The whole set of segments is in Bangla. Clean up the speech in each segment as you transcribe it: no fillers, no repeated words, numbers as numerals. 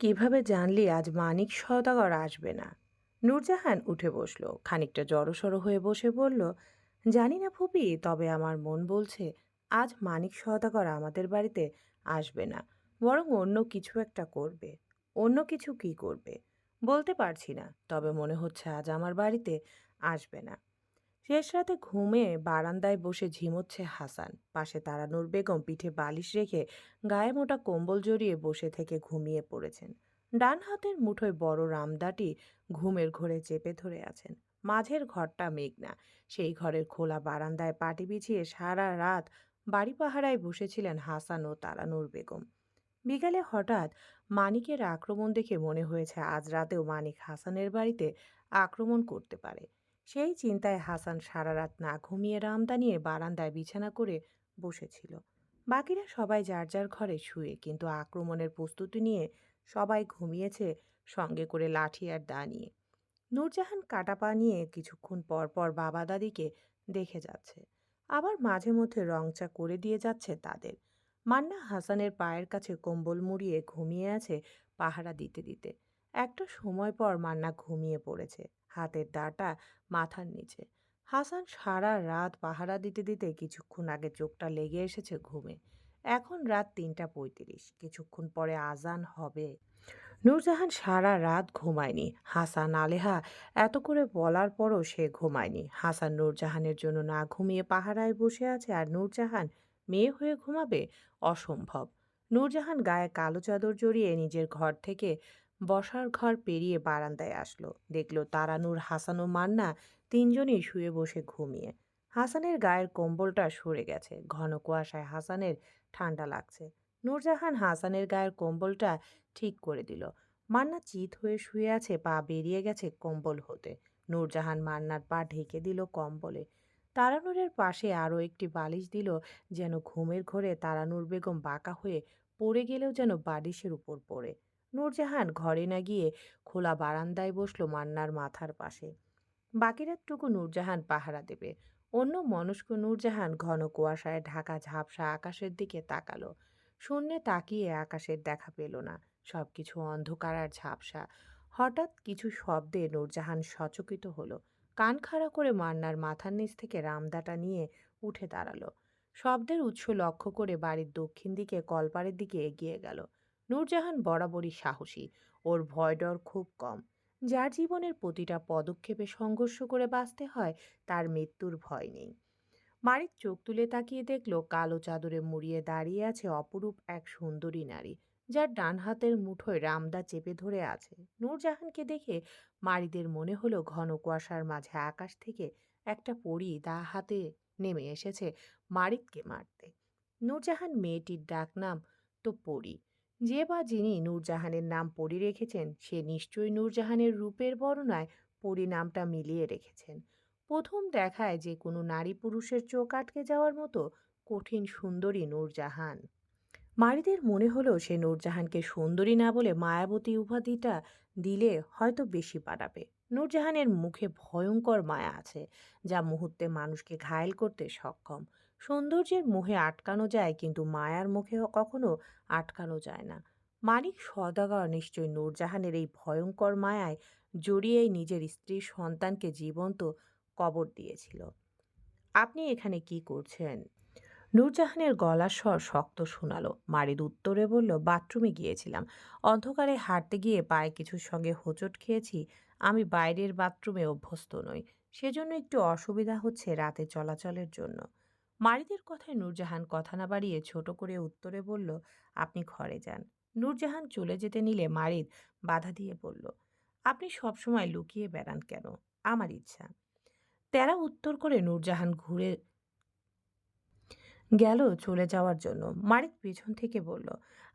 কিভাবে জানলি আজ মানিক সওদাগর আসবে না? নূরজাহান উঠে বসলো, খানিকটা জড়সড় হয়ে বসে বলল, জানি না ফুপি, তবে আমার মন বলছে আজ মানিক সওদাগর আমাদের বাড়িতে আসবে না, বরং অন্য কিছু একটা করবে। অন্য কিছু কি করবে বলতে পারছি না, তবে মনে হচ্ছে আজ আমার বাড়িতে আসবে না। শেষ রাতে ঘুমে বারান্দায় বসে ঝিমোচ্ছে হাসান, পাশে তারানুর বেগম পিঠে বালিশ রেখে গায়ে মোটা কম্বল জড়িয়ে বসে থেকে ঘুমিয়ে পড়েছেন। ডান হাতের মুঠোয় বড় রামদাটি ঘুমের ঘোরে চেপে ধরে আছেন। মাঝের ঘরটা মেঘনা, সেই ঘরের খোলা বারান্দায় পাটি বিছিয়ে সারা রাত বাড়ি পাহারায় বসেছিলেন হাসান ও তারানুর বেগম। বিকালে হঠাৎ মানিকের আক্রমণ দেখে মনে হয়েছে আজ রাতেও মানিক হাসানের বাড়িতে আক্রমণ করতে পারে। সেই চিন্তায় হাসান সারা রাত না ঘুমিয়ে রামদা নিয়ে বারান্দায় বিছানা করে বসেছিল। বাকিরা সবাই যার যার ঘরে শুয়ে, কিন্তু আক্রমণের প্রস্তুতি নিয়ে সবাই ঘুমিয়েছে, সঙ্গে করে লাঠি আর দা নিয়ে। নূরজাহান কাটা পা নিয়ে কিছুক্ষণ পর পর বাবা দাদিকে দেখে যাচ্ছে, আবার মাঝে মধ্যে রংচা করে দিয়ে যাচ্ছে তাদের। মান্না হাসানের পায়ের কাছে কম্বল মুড়িয়ে ঘুমিয়ে আছে পাহারা দিতে দিতে। একটা সময় পর মান্না ঘুমিয়ে পড়েছে, হাতের দাটা মাথার নিচে। হাসান সারা রাত পাহারা দিতে দিতে কিছুক্ষণ আগে চোখটা লেগে এসেছে ঘুমে। এখন রাত ৩:৩৫, কিছুক্ষণ পরে আজান হবে। নূরজাহান সারা রাত ঘুমায়নি। হাসান আলেহা এত করে বলার পরও সে ঘুমায়নি। হাসান নূরজাহানের জন্য না ঘুমিয়ে পাহারায় বসে আছে, আর নূরজাহান মেয়ে হয়ে ঘুমাবে? অসম্ভব। নূরজাহান গায়ে কালো চাদর জড়িয়ে নিজের ঘর থেকে বসার ঘর পেরিয়ে বারান্দায় আসলো, দেখলো তারানুর, হাসান ও মান্না তিনজনই শুয়ে বসে ঘুমিয়ে। হাসানের গায়ের কম্বলটা সরে গেছে, ঘন কুয়াশায় হাসানের ঠান্ডা লাগছে। নূরজাহান হাসানের গায়ের কম্বলটা ঠিক করে দিল। মান্না চিত হয়ে শুয়ে আছে, পা বেরিয়ে গেছে কম্বল হতে। নূরজাহান মান্নার পা ঢেকে দিল কম্বলে। তারানুরের পাশে আরও একটি বালিশ দিল, যেন ঘুমের ঘোরে তারানুর বেগম বাঁকা হয়ে পড়ে গেলেও যেন বালিশের উপর পড়ে। নূরজাহান ঘরে না গিয়ে খোলা বারান্দায় বসলো মান্নার মাথার পাশে। বাকি রাতটুকু নূরজাহান পাহারা দেবে। অন্য মনস্ক নূরজাহান ঘন কুয়াশায় ঢাকা ঝাপসা আকাশের দিকে তাকালো। শূন্যে তাকিয়ে আকাশের দেখা পেল না, সবকিছু অন্ধকার আর ঝাপসা। হঠাৎ কিছু শব্দে নূরজাহান সচকিত হলো। কান খাড়া করে মান্নার মাথার নিচ থেকে রামদাটা নিয়ে উঠে দাঁড়ালো। শব্দের উৎস লক্ষ্য করে বাড়ির দক্ষিণ দিকে কলপাড়ের দিকে এগিয়ে গেল। নূরজাহান বরাবরই সাহসী, ওর ভয় ডর খুব কম। যার জীবনের প্রতিটা পদক্ষেপে সংঘর্ষ করে বাঁচতে হয়, তার মৃত্যুর ভয় নেই। মারিক চোখ তুলে তাকিয়ে দেখল কালো চাদরে মুড়িয়ে দাঁড়িয়ে আছে অপরূপ এক সুন্দরী নারী, যার ডান হাতের মুঠোয় রামদা চেপে ধরে আছে। নূরজাহানকে দেখে মারিদের মনে হলো ঘন কুয়াশার মাঝে আকাশ থেকে একটা পরী দা হাতে নেমে এসেছে মারিককে মারতে। নূরজাহান মেয়েটির ডাকনাম তো পরী। যে বা যিনি নূরজাহানের নাম পরী রেখেছেন, সে নিশ্চয়ই নূরজাহানের রূপের বর্ণনায় পরী নামটা মিলিয়ে রেখেছেন। প্রথম দেখায় যে কোনো নারী পুরুষের চোখ আটকে যাওয়ার মতো কঠিন সুন্দরী নূরজাহান। মারিদের মনে হলো সে নূরজাহানকে সুন্দরী না বলে মায়াবতী উপাধিটা দিলে হয়তো বেশি পাঠাবে। নূরজাহানের মুখে ভয়ঙ্কর মায়া আছে, যা মুহূর্তে মানুষকে ঘায়েল করতে সক্ষম। সৌন্দর্যের মোহে আটকানো যায়, কিন্তু মায়ার মুখে কখনো আটকানো যায় না। মানিক সওদাগর নিশ্চয় নূরজাহানের এই ভয়ঙ্কর মায়ায় জড়িয়েই নিজের স্ত্রীর সন্তানকে জীবন্ত কবর দিয়েছিল। আপনি এখানে কি করছেন? নূরজাহানের গলার স্বর শক্ত শোনালো। মারিদ উত্তরে বলল, বাথরুমে গিয়েছিলাম। অন্ধকারে হাঁটতে গিয়ে পায়ে কিছুর সঙ্গে হোঁচট খেয়েছি। আমি বাইরের বাথরুমে অভ্যস্ত নই, সেজন্য একটু অসুবিধা হচ্ছে রাতে চলাচলের জন্য। মারিদের কথায় নূরজাহান কথা না বাড়িয়ে ছোট করে উত্তরে বলল, আপনি ঘরে যান। নূরজাহান চলে যেতে নিলে মারিদ বাধা দিয়ে বলল, আপনি সবসময় লুকিয়ে বেড়ান কেন? আমার ইচ্ছা। তেরা উত্তর করে নূরজাহান ঘুরে গেল চলে যাওয়ার জন্য। মানিক পেছন থেকে বলল,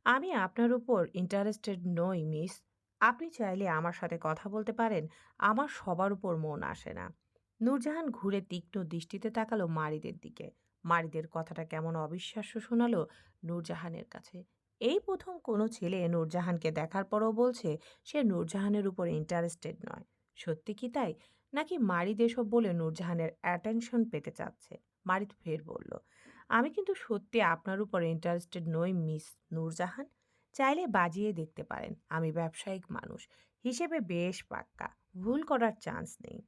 আমি আপনার উপর ইন্টারেস্টেড নই মিস। আপনি চাইলে আমার সাথে কথা বলতে পারেন, আমার সবার উপর মন আসে না। নূরজাহান ঘুরে তীক্ষ্ণ দৃষ্টিতে তাকালো মারিদের দিকে। মারিদের কথাটা কেমন অবিশ্বাস্য শোনালো নূরজাহানের কাছে। এই প্রথম কোনো ছেলে নূরজাহানকে দেখার পরও বলছে সে নূরজাহানের উপর ইন্টারেস্টেড নয়। সত্যি কি তাই, নাকি মারিদ এসব বলে নূরজাহানের অ্যাটেনশন পেতে চাচ্ছে? মারিদ ফের বলল, আমি কিন্তু সত্যি আপনার উপর ইন্টারেস্টেড নই মিস নূরজাহান। চাইলে বাজিয়ে দেখতে পারেন, আমি ব্যবসায়িক মানুষ হিসেবে বেশ পাক্কা, ভুল করার চান্স নেই।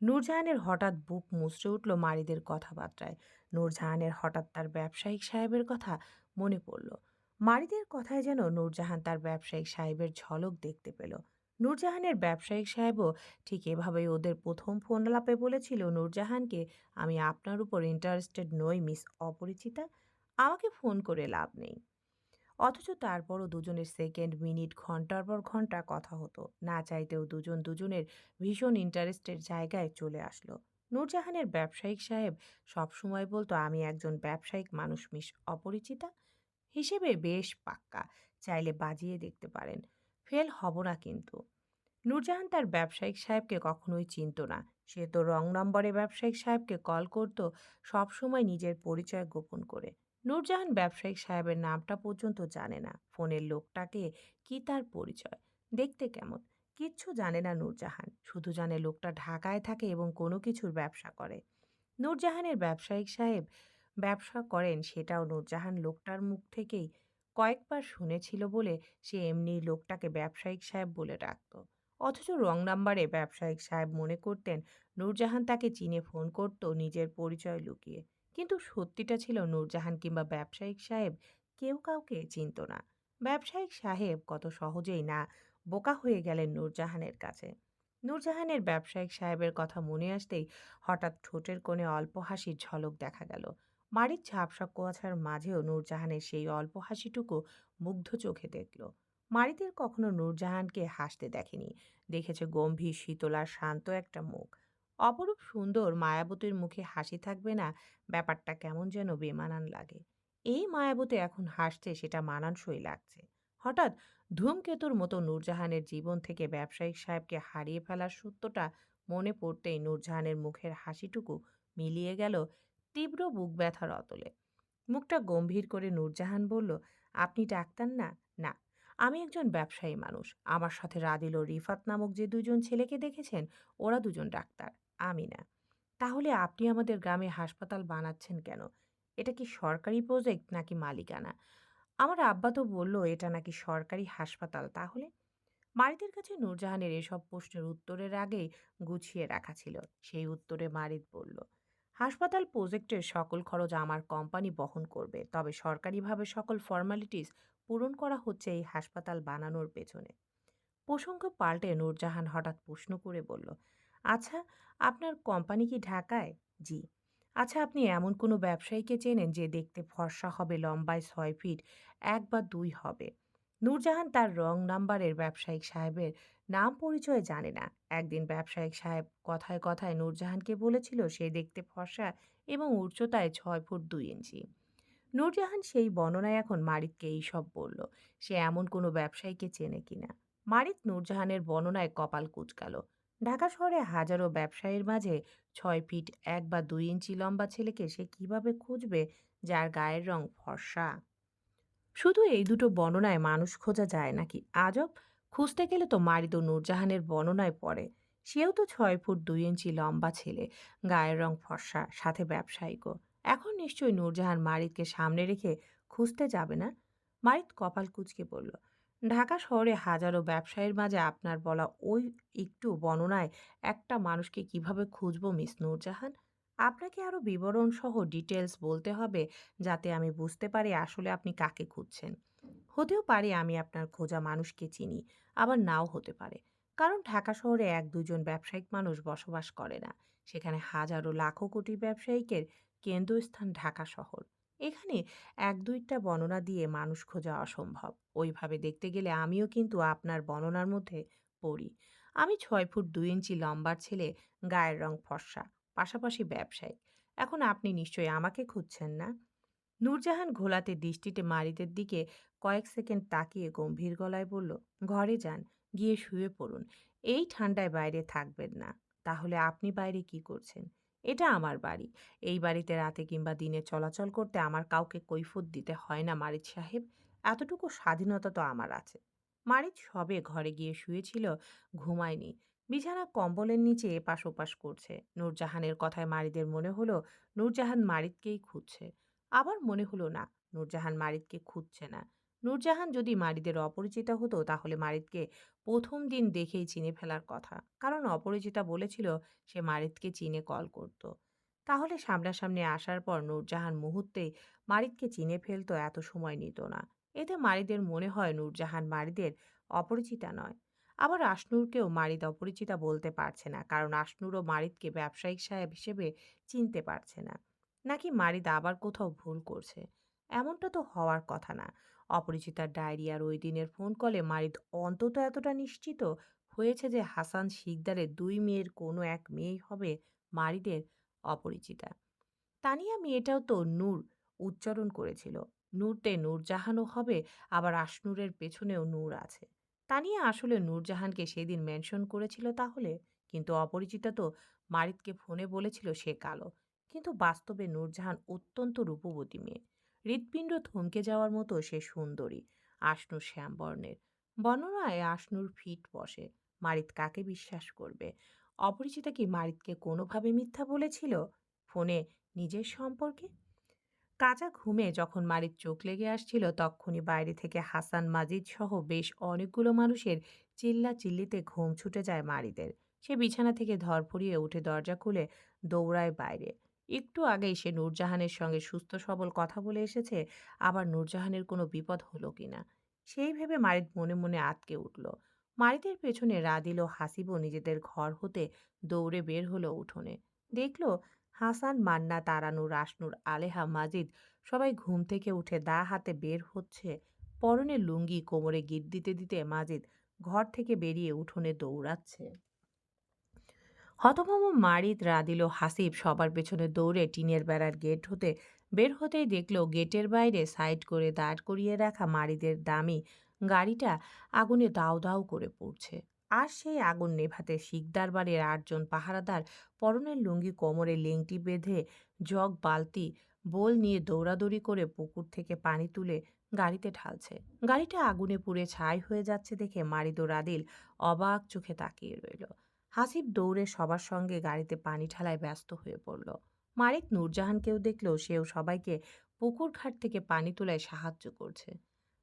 নূরজাহানের হঠাৎ বুক মুচড়ে উঠল মারিদের কথাবার্তায়। নূরজাহানের হঠাৎ তার ব্যবসায়িক সাহেবের কথা মনে পড়ল। মারিদের কথায় যেন নূরজাহান তার ব্যবসায়িক সাহেবের ঝলক দেখতে পেল। নূরজাহানের ব্যবসায়িক সাহেবও ঠিক এভাবেই ওদের প্রথম ফোন আলাপে বলেছিল নূরজাহানকে, আমি আপনার উপর ইন্টারেস্টেড নই মিস অপরিচিতা, আমাকে ফোন করে লাভ নেই। অথচ তারপরও দুজনের সেকেন্ড, মিনিট, ঘন্টার পর ঘন্টা কথা হতো। না চাইতেও দুজন দুজনের ভীষণ ইন্টারেস্টের জায়গায় চলে আসলো। নূরজাহানের ব্যবসায়িক সাহেব সবসময় বলতো, আমি একজন ব্যবসায়িক মানুষ মিস অপরিচিতা হিসেবে বেশ পাক্কা, চাইলে বাজিয়ে দেখতে পারেন, ফেল হব না কিন্তু। নূরজাহান তার ব্যবসায়িক সাহেবকে কখনোই চিনত না। সে তো রং নম্বরে ব্যবসায়িক সাহেবকে কল করত, সবসময় নিজের পরিচয় গোপন করে। নূরজাহান ব্যবসায়িক সাহেবের নামটা পর্যন্ত জানে না, ফোনের লোকটাকে কি তার পরিচয়, দেখতে কেমন, কিচ্ছু জানে না নূরজাহান। শুধু জানে লোকটা ঢাকায় থাকে এবং কোনো কিছুর ব্যবসা করে। নূরজাহানের ব্যবসায়িক সাহেব ব্যবসা করেন সেটাও নূরজাহান লোকটার মুখ থেকেই কয়েকবার শুনেছিল বলে সে এমনি লোকটাকে ব্যবসায়িক সাহেব বলে ডাকত। অথচ রং নাম্বারে ব্যবসায়িক সাহেব মনে করতেন নূরজাহান তাকে চিনে ফোন করত নিজের পরিচয় লুকিয়ে। কিন্তু সত্যিটা ছিল নূরজাহান কিংবা ব্যবসায়িক সাহেব কেউ কাউকে চিনত না। ব্যবসায়িক সাহেব কত সহজেই না বোকা হয়ে গেলেন নূরজাহানের কাছে। নূরজাহানের ব্যবসায়িক সাহেবের কথা মনে আসতেই হঠাৎ ঠোঁটের কোণে অল্প হাসির ঝলক দেখা গেল। মাড়ির ঝাপসা কুয়াশার মাঝেও নূরজাহানের সেই অল্প হাসিটুকু মুগ্ধ চোখে দেখল। মারিদের কখনো নূরজাহানকে হাসতে দেখেনি, দেখেছে গম্ভীর, শীতল আর শান্ত একটা মুখ। অপরূপ সুন্দর মায়াবতীর মুখে হাসি থাকবে না, ব্যাপারটা কেমন যেন বেমানান লাগে। এই মায়াবতী এখন হাসছে, সেটা মানানসই লাগছে। হঠাৎ ধূমকেতুর মতো নূরজাহানের জীবন থেকে ব্যবসায়িক সাহেবকে হারিয়ে ফেলার সত্যটা মনে পড়তেই নূরজাহানের মুখের হাসিটুকু মিলিয়ে গেল তীব্র বুক ব্যথার অতলে। মুখটা গম্ভীর করে নূরজাহান বলল, আপনি ডাক্তার না? না, আমি একজন ব্যবসায়ী মানুষ। আমার সাথে রাদিল ও রিফাত নামক যে দুজন ছেলেকে দেখেছেন, ওরা দুজন ডাক্তার, আমি না। তাহলে আপনি আমাদের গ্রামে হাসপাতাল বানাচ্ছেন কেন? এটা কি সরকারি প্রজেক্ট নাকি মালিকানা? আমার আব্বা তো বলল এটা নাকি সরকারি হাসপাতাল। তাহলে মারিদের কাছে নূরজাহানের এসব প্রশ্নের উত্তরের আগেই গুছিয়ে রাখা ছিল। সেই উত্তরে মারিদ বলল, হাসপাতাল প্রজেক্টের সকল খরচ আমার কোম্পানি বহন করবে, তবে সরকারিভাবে সকল ফর্মালিটিস পূরণ করা হচ্ছে এই হাসপাতাল বানানোর পেছনে। প্রসঙ্গ পাল্টে নূরজাহান হঠাৎ প্রশ্ন করে বলল, আচ্ছা, আপনার কোম্পানি কি ঢাকায়? জি। আচ্ছা, আপনি এমন কোনো ব্যবসায়ীকে চেনেন যে দেখতে ফর্সা হবে, লম্বায় 6 ফিট 1 বা 2 হবে? নূরজাহান তার রং নাম্বারের ব্যবসায়িক সাহেবের নাম পরিচয় জানে না। একদিন ব্যবসায়িক সাহেব কথায় কথায় নূরজাহানকে বলেছিল সে দেখতে ফর্সা এবং উচ্চতায় 6 ফুট 2 ইঞ্চি। নূরজাহান সেই বর্ণনায় এখন মারিদকে এইসব বলল। সে এমন কোনো ব্যবসায়ীকে চেনে কিনা। মারিদ নূরজাহানের বর্ণনায় কপাল কুঁচকাল। ঢাকা শহরে হাজারো ব্যবসায়ীর মাঝে 6 ফিট 1 বা 2 ইঞ্চি লম্বা ছেলেকে সে কিভাবে খুঁজবে যার গায়ের রং ফর্সা? শুধু এই দুটো বর্ণনায় মানুষ খোঁজা যায় নাকি? আজব! খুঁজতে গেলে তো মারিদ ও নূরজাহানের বর্ণনায় পড়ে। সেও তো 6 ফুট 2 ইঞ্চি লম্বা ছেলে, গায়ের রং ফর্সা, সাথে ব্যবসায়িকও। এখন নিশ্চয়ই নূরজাহান মারিদকে সামনে রেখে খুঁজতে যাবে না? মারিদ কপাল কুঁচকে বলল, ঢাকা শহরে হাজারো ব্যবসায়ীর মাঝে আপনার বলা ওই একটু বর্ণনায় একটা মানুষকে কিভাবে খুঁজবো মিস নূরজাহান? আপনাকে আরো বিবরণ সহ ডিটেলস বলতে হবে যাতে আমি বুঝতে পারি আসলে আপনি কাকে খুঁজছেন। হতেও পারে আমি আপনার খোঁজা মানুষকে চিনি, আবার নাও হতে পারে। কারণ ঢাকা শহরে 1-2 জন ব্যবসায়িক মানুষ বসবাস করে না। সেখানে হাজারো লাখো কোটি ব্যবসায়িকের কেন্দ্রস্থান ঢাকা শহর। এখানে 1-2টা বর্ণনা দিয়ে মানুষ খোঁজা অসম্ভব। ওইভাবে দেখতে গেলে আমিও কিন্তু আপনার বর্ণনার মধ্যে পড়ি। আমি 6 ফুট 2 ইঞ্চি লম্বার ছেলে, গায়ের রং ফর্সা, পাশাপাশি ব্যবসায়ী। এখন আপনি নিশ্চয়ই আমাকে খুঁজছেন না? নূরজাহান ঘোলাটে দৃষ্টিতে মারিদের দিকে কয়েক সেকেন্ড তাকিয়ে গম্ভীর গলায় বলল, ঘরে যান, গিয়ে শুয়ে পড়ুন। এই ঠান্ডায় বাইরে থাকবেন না। তাহলে আপনি বাইরে কি করছেন? এটা আমার বাড়ি। এই বাড়িতে রাতে কিংবা দিনে চলাচল করতে আমার কাউকে কৈফিয়ত দিতে হয় না মারিদ সাহেব। এতটুকু স্বাধীনতা তো আমার আছে। মারিদ সবে ঘরে গিয়ে শুয়েছিল, ঘুমায়নি। বিছানা কম্বলের নিচে এপাশ ওপাশ করছে। নূরজাহানের কথায় মারিদের মনে হলো নূরজাহান মারিদকেই খুঁজছে। আবার মনে হলো না, নূরজাহান মারিদকে খুঁজছে না। নূরজাহান যদি মারিদের অপরিচিতা হতো তাহলে মারিদকে প্রথম দিন দেখেই চিনে ফেলার কথা, কারণ অপরিচিতা বলেছিল সে মারিদকে চিনে কল করত। তাহলে সামনাসামনি আসার পর নূরজাহান মুহূর্তেই মারিদকে চিনে ফেলতো, এত সময় নিত না। এতে মারিদের মনে হয় নূরজাহান মারিদের অপরিচিতা নয়। আবার আশনুরকেও মারিদ অপরিচিতা বলতে পারছে না, কারণ আশনুরও মারিদকে ব্যবসায়িক সাহেব হিসেবে চিনতে পারছে না। নাকি মারিদ আবার কোথাও ভুল করছে? এমনটা তো হওয়ার কথা না। অপরিচিতার ডায়েরি আর ওই দিনের ফোন কলে মারিদ অন্তত এতটা নিশ্চিত হয়েছে যে হাসান শিকদারের দুই মেয়ের কোনো এক মেয়েই হবে মারিদের অপরিচিতা। তানিয়া মেয়েটাও তো নূর উচ্চারণ করেছিল। নূরতে নূরজাহানও হবে, আবার আশনুরের পেছনেও নূর আছে। তানিয়া আসলে নূরজাহানকে সেদিন মেনশন করেছিল তাহলে, কিন্তু অপরিচিতা তো মারিদকে ফোনে বলেছিল সে কালো। কিন্তু বাস্তবে নূরজাহান অত্যন্ত রূপবতী মেয়ে। হৃৎপিণ্ড থমকে যাওয়ার মতো সে সুন্দরী। আশনুর শ্যামবর্ণের। বর্ণনায় আশনুর ফিট বসে। মারিদ কাকে বিশ্বাস করবে? অপরিচিতা কি মারিদকে কোনোভাবে মিথ্যা বলেছিল ফোনে নিজের সম্পর্কে? কাঁচা ঘুমে যখন মারিদ চোখ লেগে আসছিল তক্ষুনি বাইরে থেকে হাসান মাজিদ সহ বেশ অনেকগুলো মানুষের চিল্লা চিল্লিতে ঘুম ছুটে যায় মারিদের। সে বিছানা থেকে ধরফরিয়ে উঠে দরজা খুলে দৌড়ায় বাইরে। একটু আগেই সে নূরজাহানের সঙ্গে সুস্থ সবল কথা বলে এসেছে, আবার নূরজাহানের কোনো বিপদ হলো কিনা সেই ভেবে মারিদ মনে মনে আটকে উঠল। মারিদের পেছনে রাদিল ও হাসিবও নিজেদের ঘর হতে দৌড়ে বের হলো উঠোনে। দেখল হাসান, মান্না, তারানুর, রাশনুর, আলেহা, মাজিদ সবাই ঘুম থেকে উঠে দা হাতে বের হচ্ছে। পরনে লুঙ্গি, কোমরে গিট দিতে দিতে মাজিদ ঘর থেকে বেরিয়ে উঠোনে দৌড়াচ্ছে। হতভম্ব মারিদ, রাদিল ও হাসিব সবার পেছনে দৌড়ে টিনের বেড়ার গেট হতে বের হতেই দেখল গেটের বাইরে সাইড করে দাঁড় করিয়ে রাখা মারিদের দামি গাড়িটা আগুনে দাউ দাউ করে পড়ছে। আর সেই আগুন নেভাতে শিকদার বাড়ির ৮ জন পাহারাদার পরনের লুঙ্গি, কোমরে লেংটি বেঁধে জগ, বালতি, বোল নিয়ে দৌড়াদৌড়ি করে পুকুর থেকে পানি তুলে গাড়িতে ঢালছে। গাড়িটা আগুনে পুড়ে ছাই হয়ে যাচ্ছে দেখে মারিদ ও রাদিল অবাক চোখে তাকিয়ে রইল। হাসিব দৌড়ে সবার সঙ্গে গাড়িতে পানি ঢালায় ব্যস্ত হয়ে পড়ল। মারিক নূরজাহানকেও দেখলেও সেও সবাইকে পুকুর ঘাট থেকে পানি তোলায় সাহায্য করছে।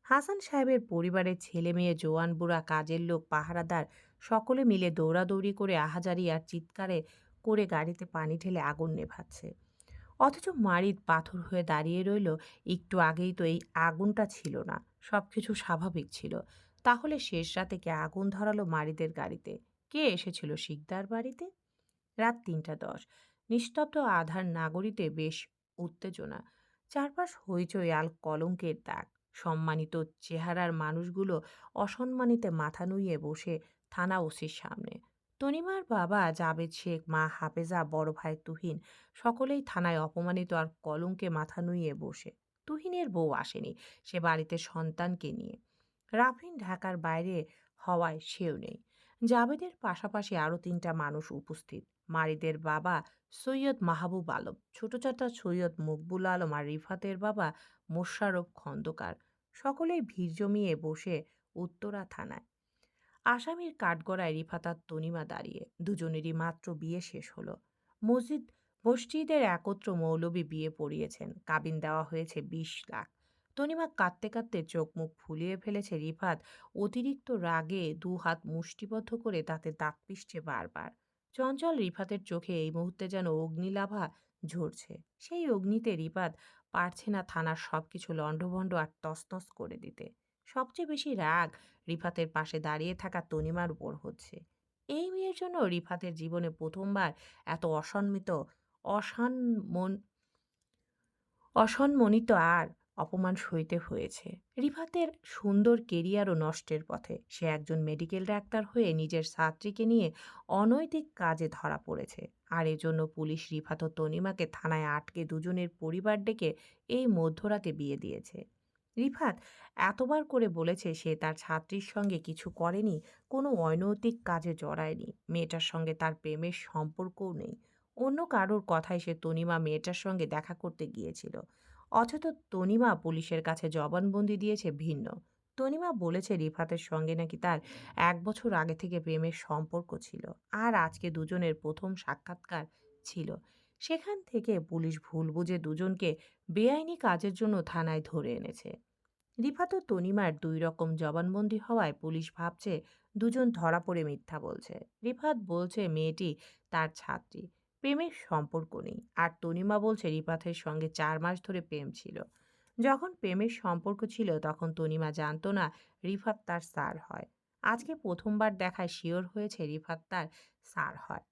হাসান সাহেবের পরিবারের ছেলে মেয়ে, জোয়ান বুড়া, কাজের লোক, পাহারাদার সকলে মিলে দৌড়াদৌড়ি করে আহাজারি আর চিৎকারে করে গাড়িতে পানি ঢেলে আগুন নেভাচ্ছে। অথচ মারিদ পাথর হয়ে দাঁড়িয়ে রইল। একটু আগেই তো এই আগুনটা ছিল না, সবকিছু স্বাভাবিক ছিল। তাহলে শেষ রাতে কে আগুন ধরালো মারিদের গাড়িতে? কে এসেছিল শিকদার বাড়িতে? রাত ৩টা ১০। নিস্তব্ধ আধার নাগরীতে বেশ উত্তেজনা। চারপাশ হইচই, আল কলঙ্কের দাগ। সম্মানিত চেহারার মানুষগুলো অসম্মানিতে মাথা নুইয়ে বসে থানা ওসির সামনে। তনিমার বাবা জাবেদ শেখ, মা হাফেজা, বড় ভাই তুহিন সকলেই থানায় অপমানিত আর কলঙ্কে মাথা নুইয়ে বসে। তুহিনের বউ আসেনি, সে বাড়িতে সন্তানকে নিয়ে। রাফিন ঢাকার বাইরে হওয়ায় সেও নেই। জাবেদের পাশাপাশি আরও ৩টা মানুষ উপস্থিত। মারিদের বাবা সৈয়দ মাহবুব আলম, ছোট চাচা সৈয়দ মকবুল আলম আর রিফাতের বাবা মোশাররফ খন্দকার। সকলেই ভিড় জমিয়ে বসে উত্তরা থানায়। আসামির কাঠগড়ায় রিফাত আর তনিমা দাঁড়িয়ে। দুজনেরই মাত্র বিয়ে শেষ হলো। মসজিদের একত্র মৌলবি বিয়ে পড়িয়েছেন। কাবিন দেওয়া হয়েছে ২০ লাখ। তনিমা কাঁদতে কাঁদতে চোখ মুখ ফুলিয়ে ফেলেছে। রিফাত অতিরিক্ত রাগে দুহাত মুষ্টিবদ্ধ করে তাতে দাঁত পিষছে বারবার। চঞ্চল রিফাতের চোখে এই মুহূর্তে যেন অগ্নিলাভা ঝরছে। সেই অগ্নিতে রিফাত পারছে না থানার সবকিছু লণ্ডভণ্ড আর তছনছ করে দিতে। সবচেয়ে বেশি রাগ রিফাতের পাশে দাঁড়িয়ে থাকা তনিমার উপর হচ্ছে। এই মেয়ের জন্য রিফাতের জীবনে প্রথমবার এত অসম্মন অসম্মানিত আর অপমান সইতে হয়েছে। রিফাতের সুন্দর কেরিয়ারও নষ্টের পথে। সে একজন মেডিকেল ডাক্তার হয়ে নিজের ছাত্রীকে নিয়ে অনৈতিক কাজে ধরা পড়েছে। আর এজন্য পুলিশ রিফাত ও তনিমাকে থানায় আটকে দুজনের পরিবার ডেকে এই মধ্যরাতে বিয়ে দিয়েছে। রিফাত এতবার করে বলেছে সে তার ছাত্রীর সঙ্গে কিছু করেনি, কোনো অনৈতিক কাজে জড়ায়নি। মেয়েটার সঙ্গে তার প্রেমের সম্পর্কও নেই। অন্য কারোর কথায় সে তনিমা মেয়েটার সঙ্গে দেখা করতে গিয়েছিল। অথচ তনিমা পুলিশের কাছে জবানবন্দি দিয়েছে ভিন্ন। তনিমা বলেছে রিফাতের সঙ্গে নাকি তার ১ বছর আগে থেকে প্রেমের সম্পর্ক ছিল, আর আজকে দুজনের প্রথম সাক্ষাৎকার ছিল। সেখান থেকে পুলিশ ভুল বুঝে দুজনকে বেআইনি কাজের জন্য থানায় ধরে এনেছে। রিফাত ও তনিমার দুই রকম জবানবন্দি হওয়ায় পুলিশ ভাবছে দুজন ধরা পড়ে মিথ্যা বলছে। রিফাত বলছে মেয়েটি তার ছাত্রী, প্রেমের সম্পর্ক নেই। আর তনিমা বলছে রিফাতের সঙ্গে 4 মাস ধরে প্রেম ছিল। যখন প্রেমের সম্পর্ক ছিল তখন তনিমা জানতো না রিফাত তার স্যার হয়। আজকে প্রথমবার দেখায় শিওর হয়েছে রিফাত তার স্যার হয়।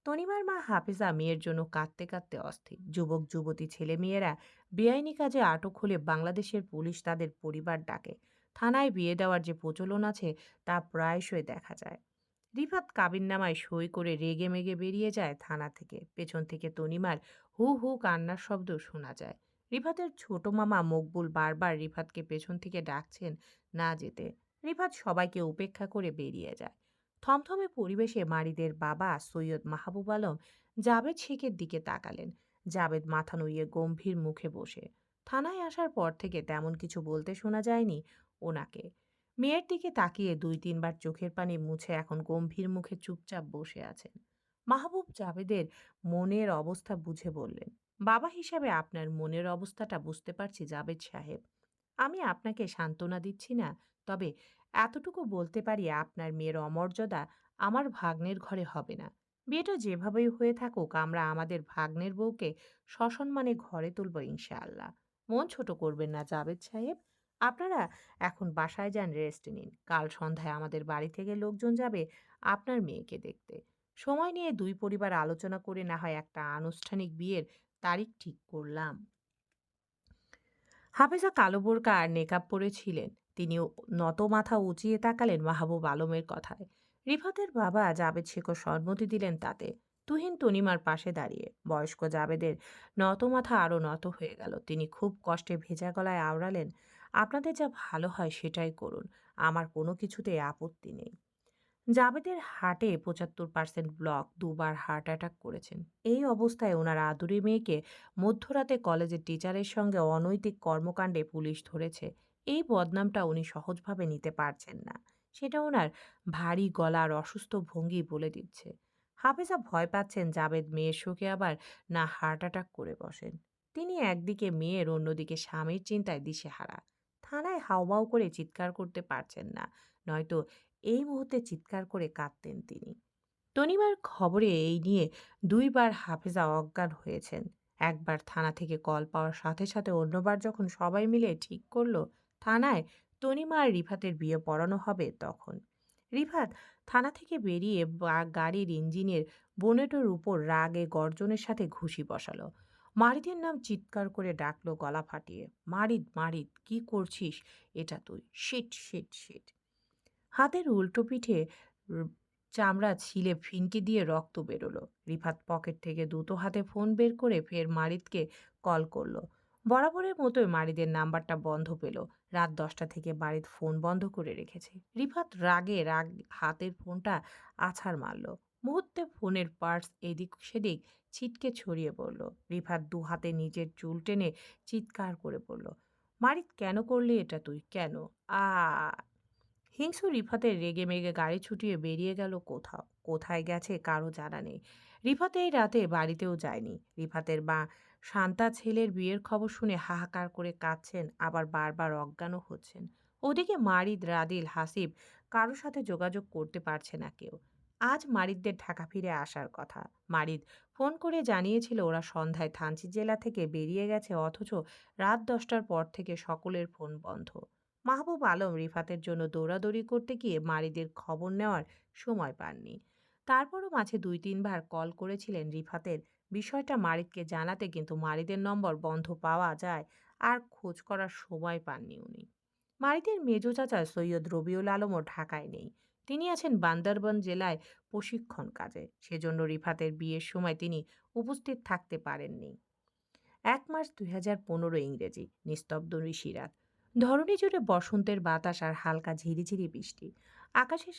তনিমার মা হাফিজা মেয়ের জন্য কাঁদতে কাঁদতে অস্থির। যুবক যুবতী ছেলে মেয়েরা বেআইনি কাজে আটক হলে বাংলাদেশের পুলিশ তাদের পরিবার ডাকে। থানায় বিয়ে দেওয়ার যে প্রচলন আছে তা প্রায়শই দেখা যায়। রিফাত কাবিননামায় সই করে রেগে মেগে বেরিয়ে যায় থানা থেকে। পেছন থেকে তনিমার হু হু কান্নার শব্দ শোনা যায়। রিফাতের ছোট মামা মকবুল বারবার রিফাতকে পেছন থেকে ডাকছেন না যেতে। রিফাত সবাইকে উপেক্ষা করে বেরিয়ে যায়। থমথমে পরিবেশে মারিদের বাবা সৈয়দ মাহবুব আলম জাবেদ শেখের দিকে তাকালেন। জাবেদ মাথা নুইয়ে গম্ভীর মুখে বসে। থানায় আসার পর থেকে তেমন কিছু বলতে শোনা যায়নি ওনাকে। মেয়ের দিকে তাকিয়ে 2-3 বার চোখের পানি মুছে এখন গম্ভীর মুখে চুপচাপ বসে আছেন। মাহবুব জাবেদের মনের অবস্থা বুঝে বললেন, বাবা হিসাবে আপনার মনের অবস্থাটা বুঝতে পারছি জাবেদ সাহেব। আমি আপনাকে সান্ত্বনা দিচ্ছি না, তবে এতটুকু বলতে পারি আপনার মেয়ের অমর্যাদা আমার ভাগ্নের ঘরে হবে না। বিয়েটা যেভাবেই হয়ে থাকুক আমরা আমাদের ভাগ্নের বউকে সসম্মানে ঘরে তুলব ইনশাআল্লাহ। মন ছোট করবেন না জাবেদ সাহেব। আপনারা এখন বাসায় যান, রেস্ট নিন। কাল সন্ধ্যায় আমাদের বাড়ি থেকে লোকজন যাবে আপনার মেয়েকে দেখতে। সময় নিয়ে দুই পরিবার আলোচনা করে না হয় একটা আনুষ্ঠানিক বিয়ের তারিখ ঠিক করলাম। হাফেজা কালো বোরকা আর নেকাব পরেছিলেন। তিনিও নত মাথা উঁচিয়ে তাকালেন মাহবুব আলমের কথায়। রিফাতের বাবা জাবেদ শেখর সম্মতি দিলেন তাতে। তুহিন তনিমার পাশে দাঁড়িয়ে। বয়স্ক জাবেদের নত মাথা আরো নত হয়ে গেল। তিনি খুব কষ্টে ভেজা গলায় আওড়ালেন, আপনাদের যা ভালো হয় সেটাই করুন, আমার কোনো কিছুতেই আপত্তি নেই। জাবেদের হার্টে 75% ব্লক, দুবার হার্ট অ্যাটাক করেছেন। এই অবস্থায় ওনার আদুরে মেয়েকে মধ্যরাতে কলেজের টিচারের সঙ্গে অনৈতিক কর্মকাণ্ডে পুলিশ ধরেছে। এই বদনামটা উনি সহজভাবে নিতে পারছেন না। সেটা ওনার ভারী গলা আর অসুস্থ ভঙ্গি বলে দিচ্ছে। হাফেজা ভয় পাচ্ছেন জাবেদ মেয়ের শোকে আবার না হার্ট অ্যাটাক করে বসেন। তিনি একদিকে মেয়ের, অন্যদিকে স্বামীর চিন্তায় দিশেহারা। থানায় হাউমাউ করে চিৎকার করতে পারছেন না, নয়তো এই মুহূর্তে চিৎকার করে কাঁদতেন তিনি। তনিমার খবরে এই নিয়ে 2 বার হাফেজা অজ্ঞান হয়েছেন। একবার থানা থেকে কল পাওয়ার সাথে সাথে অন্যবার যখন সবাই মিলে ঠিক করলো থানায় তনিমা আর রিফাতের বিয়ে পড়ানো হবে তখন। রিফাত থানা থেকে বেরিয়ে গাড়ির ইঞ্জিনের বোনেটের উপর রাগে গর্জনের সাথে ঘুষি বসালো। মারিদের নাম চিৎকার করে ডাকলো গলা ফাটিয়ে, মারিদ মারিদ কি করছিস এটা তুই, শিট শিট শিট। হাতের উল্টো পিঠে র চামড়া ছিলে ফিনকি দিয়ে রক্ত বেরোলো। রিফাত পকেট থেকে দুটো হাতে ফোন বের করে ফের মারিদকে কল করলো। বরাবরের মতোই মারিদের নাম্বারটা বন্ধ পেল। রাত 10টা থেকে মারিদ ফোন বন্ধ করে রেখেছে। রিফাত রাগ হাতের ফোনটা আছাড় মারল। মুহূর্তে ফোনের পার্টস এদিক সেদিক ছিটকে ছড়িয়ে পড়ল। রিফাত দু হাতে নিজের চুল টেনে চিৎকার করে পড়ল, মারিদ কেন করলি এটা তুই, কেন? আ হিংস্র রিফাতের রেগেমেগে গাড়ি ছুটিয়ে বেরিয়ে গেল কোথাও। কোথায় গেছে কারো জানা নেই। রিফাত এই রাতে বাড়িতেও যায়নি। রিফাতের মা শান্তা ছেলের বিয়ের খবর শুনে হাহাকার করে কাঁদছেন, আবার বারবার অজ্ঞানও হচ্ছেন। ওদিকে মারিদ, রাদিল, হাসিব কারো সাথে যোগাযোগ করতে পারছে না কেউ। আজ মারিদদের ঢাকা ফিরে আসার কথা। মারিদ ফোন করে জানিয়েছিল ওরা সন্ধ্যায় থানচি জেলা থেকে বেরিয়ে গেছে, অথচ রাত 10টার পর থেকে সকলের ফোন বন্ধ। মাহবুব আলম রিফাতের জন্য দৌড়াদৌড়ি করতে গিয়ে মারিদের খবর নেওয়ার সময় পাননি। তারপরও মাঝে 2-3 বার কল করেছিলেন রিফাতের বিষয়টা মারিদকে জানাতে, কিন্তু মারিদের নম্বর বন্ধ পাওয়া যায় আর খোঁজ করার সময় পাননি উনি। মারিদের মেজ চাচা সৈয়দ রবিউল আলমও ঢাকায় নেই। তিনি আছেন বান্দরবান জেলায় প্রশিক্ষণ কাজে। সেজন্য রিফাতের বিয়ের সময় তিনি উপস্থিত থাকতে পারেননি। 1 মার্চ 2015 ইংরেজি, নিস্তব্ধ ঋষিরাত। ধরণী জুড়ে বসন্তের বাতাস আর হালকা ঝিরিঝিরি বৃষ্টি। আকাশের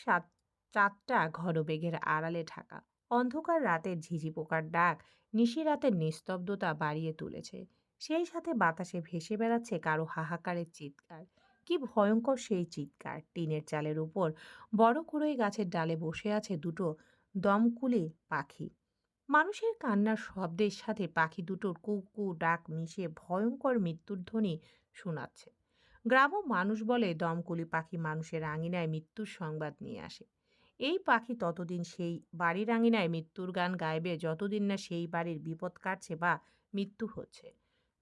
চাঁদটা ঘন মেঘের আড়ালে ঢাকা। অন্ধকার রাতের ঝিঝি পোকার ডাক নিশিরাতের নিস্তব্ধতা বাড়িয়ে তুলেছে। সেই সাথে বাতাসে ভেসে বেড়াচ্ছে কারো হাহাকারের চিৎকার। কি ভয়ঙ্কর সেই চিৎকার! টিনের চালের উপর বড় কুড়ই গাছের ডালে বসে আছে দুটো দমকুলি পাখি। মানুষের কান্নার শব্দের সাথে পাখি দুটোর কু কু ডাক মিশে ভয়ঙ্কর মৃত্যুর ধ্বনি শোনাচ্ছে। গ্রাম্য মানুষ বলে দমকলি পাখি মানুষের আঙিনায় মৃত্যুর সংবাদ নিয়ে আসে। এই পাখি ততদিন সেই বাড়ির আঙিনায় মৃত্যুর গান গাইবে যতদিন না সেই বাড়ির বিপদ কাটছে বা মৃত্যু হচ্ছে।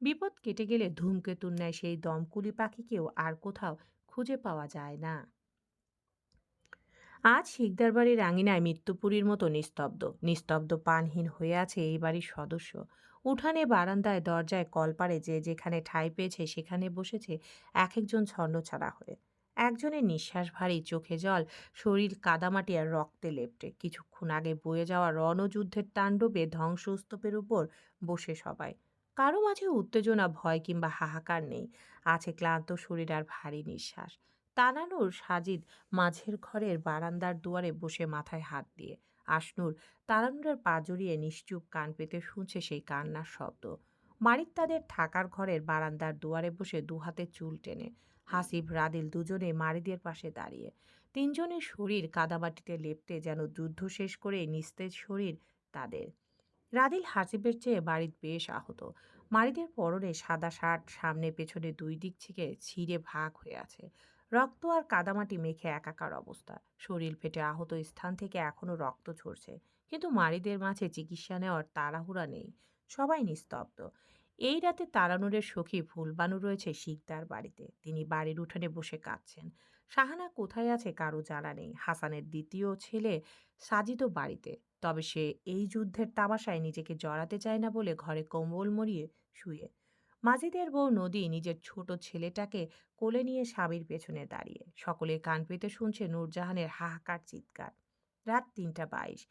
বিপদ কেটে গেলে ধূমকেতুর ন্যায় সেই দমকুলি পাখিকেও আর কোথাও খুঁজে পাওয়া যায় না। আজ শিকদার বাড়ির আঙিনায় মৃত্যুপুরীর মতো নিস্তব্ধ নিস্তব্ধ পানহীন হয়ে আছে এই বাড়ির সদস্য। উঠানে বারান্দায় দরজায় কলপারে যে যেখানে ঠাঁই পেয়েছে সেখানে বসেছে এক একজন ছন্নছাড়া হয়ে। একজনের নিঃশ্বাস ভারী, চোখে জল, শরীর কাদামাটি আর রক্তে লেপ্টে। কিছুক্ষণ আগে বয়ে যাওয়া রণযুদ্ধের তাণ্ডবে ধ্বংসস্তূপের উপর বসে সবাই। কারো মাঝে উত্তেজনা, ভয় কিংবা হাহাকার নেই। আছে ক্লান্ত শরীর আর ভারী নিঃশ্বাস। তানানুর সাজিদ মাঝের ঘরের বারান্দার দুয়ারে বসে মাথায় হাত দিয়ে। আশনুর তারানুরের পা জড়িয়ে নিশ্চুপ কান পেতে শুনছে সেই কান্নার শব্দ। মারিক তাদের থাকার ঘরের বারান্দার দুয়ারে বসে দুহাতে চুল টেনে। হাসিব, রাদিল দুজনে মারিদের পাশে দাঁড়িয়ে। তিনজনের শরীর কাদামাটিতে লেপ্টে, যেন যুদ্ধ শেষ করে নিস্তেজ শরীর তাদের। রাদিল হাসিবের চেয়ে বাড়ির বেশ আহত। মারিদের পরনে সাদা শার্ট, সামনে পেছনে দুই দিক থেকে ছিঁড়ে ভাগ হয়ে আছে। রক্ত আর কাদামাটি মেখে একাকার অবস্থা। শরীর ফেটে আহত স্থান থেকে এখনো রক্ত ঝরছে। কিন্তু মারিদের মাঝে চিকিৎসা নেওয়ার তাড়াহুড়া নেই। সবাই নিস্তব্ধ। এই রাতে তারানুরের সখী ফুলবানু রয়েছে শিকদার বাড়িতে। তিনি বাড়ির উঠানে বসে কাঁদছেন। শাহানা কোথায় আছে কারো জানা নেই। হাসানের দ্বিতীয় ছেলে সাজিদও বাড়িতে। তবে সে এই যুদ্ধের তামাশায় নিজেকে জড়াতে চায় না বলে ঘরে কম্বল মুড়িয়ে শুয়ে। মাজিদের বউ নদী নিজের ছোট ছেলেটাকে কোলে নিয়ে স্বামীর পেছনে দাঁড়িয়ে। সকলে কান পেতে শুনছে নূরজাহানের হাহাকার চিৎকার। রাত ৩:২২।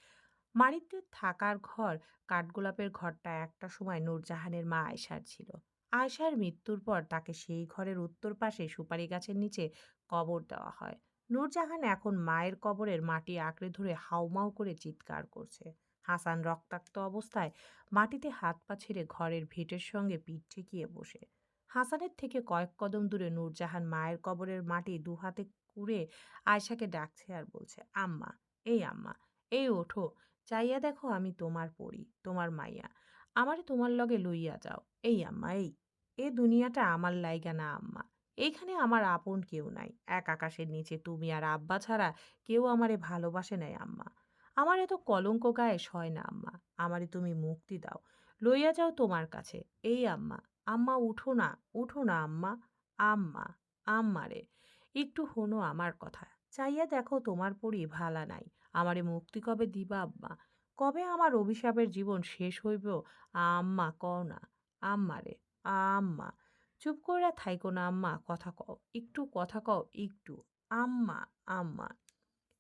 মারিদদের থাকার ঘর, কাঠগোলাপের ঘরটা একটা সময় নূরজাহানের মা আয়শার ছিল। আয়শার মৃত্যুর পর তাকে সেই ঘরের উত্তর পাশে সুপারি গাছের নিচে কবর দেওয়া হয়। নূরজাহান এখন মায়ের কবরের মাটি আঁকড়ে ধরে হাউমাউ করে চিৎকার করছে। হাসান রক্তাক্ত অবস্থায় মাটিতে হাত পা ছেড়ে ঘরের ভিটের সঙ্গে পিঠ ঠেকিয়ে বসে। হাসানের থেকে কয়েক কদম দূরে নূরজাহান মায়ের কবরের মাটি দুহাতে কুড়ে আয়শাকে ডাকছে আর বলছে, আম্মা, এই আম্মা, এই ওঠো, চাইয়া দেখো আমি তোমার পড়ি, তোমার মাইয়া। আমারে তোমার লগে লইয়া যাও। এই আম্মা, এই। এ দুনিয়াটা আমার লাইগা না আম্মা। এইখানে আমার আপন কেউ নাই। এক আকাশের নিচে তুমি আর আব্বা ছাড়া কেউ আমারে ভালোবাসে নাই আম্মা। আমার এত কলঙ্ক গায়ে সয় না আম্মা। আমারে তুমি মুক্তি দাও। লইয়া যাও তোমার কাছে। এই আম্মা, আম্মা উঠো না, উঠো না আম্মা, আম্মা, আম্মারে। একটু হনো আমার কথা। চাইয়া দেখো তোমার পরি ভালা নাই। আমারে মুক্তি কবে দিবা আম্মা? কবে আমার অভিশাপের জীবন শেষ হইব? আম্মা কও না। আম্মারে, আম্মা। চুপ কইরা থাইকো না আম্মা, কথা কও। একটু কথা কও, একটু। আম্মা, আম্মা।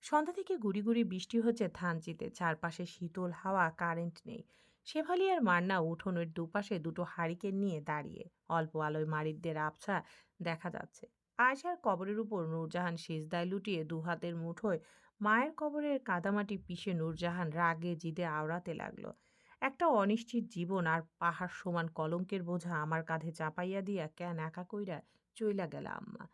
সন্ধ্যা থেকে গুড়ি গুড়ি বৃষ্টি হচ্ছে থানচিতে। চারপাশে শীতল হাওয়া, কারেন্ট নেই। শেফালি আর মান্না উঠোনের দুপাশে দুটো হারিকেন নিয়ে দাঁড়িয়ে। অল্প আলোয় মারিদদের আবছা দেখা যাচ্ছে। আয়শার কবরের উপর নূরজাহান সিজদায় লুটিয়ে দুহাতের মুঠোয় মায়ের কবরের কাদামাটি পিষে নূরজাহান রাগে জিদে আওড়াতে লাগলো। একটা অনিশ্চিত জীবন আর পাহাড় সমান কলঙ্কের বোঝা আমার কাঁধে চাপাইয়া দিয়া কেন একা কইরা চইলা গেলা আম্মা?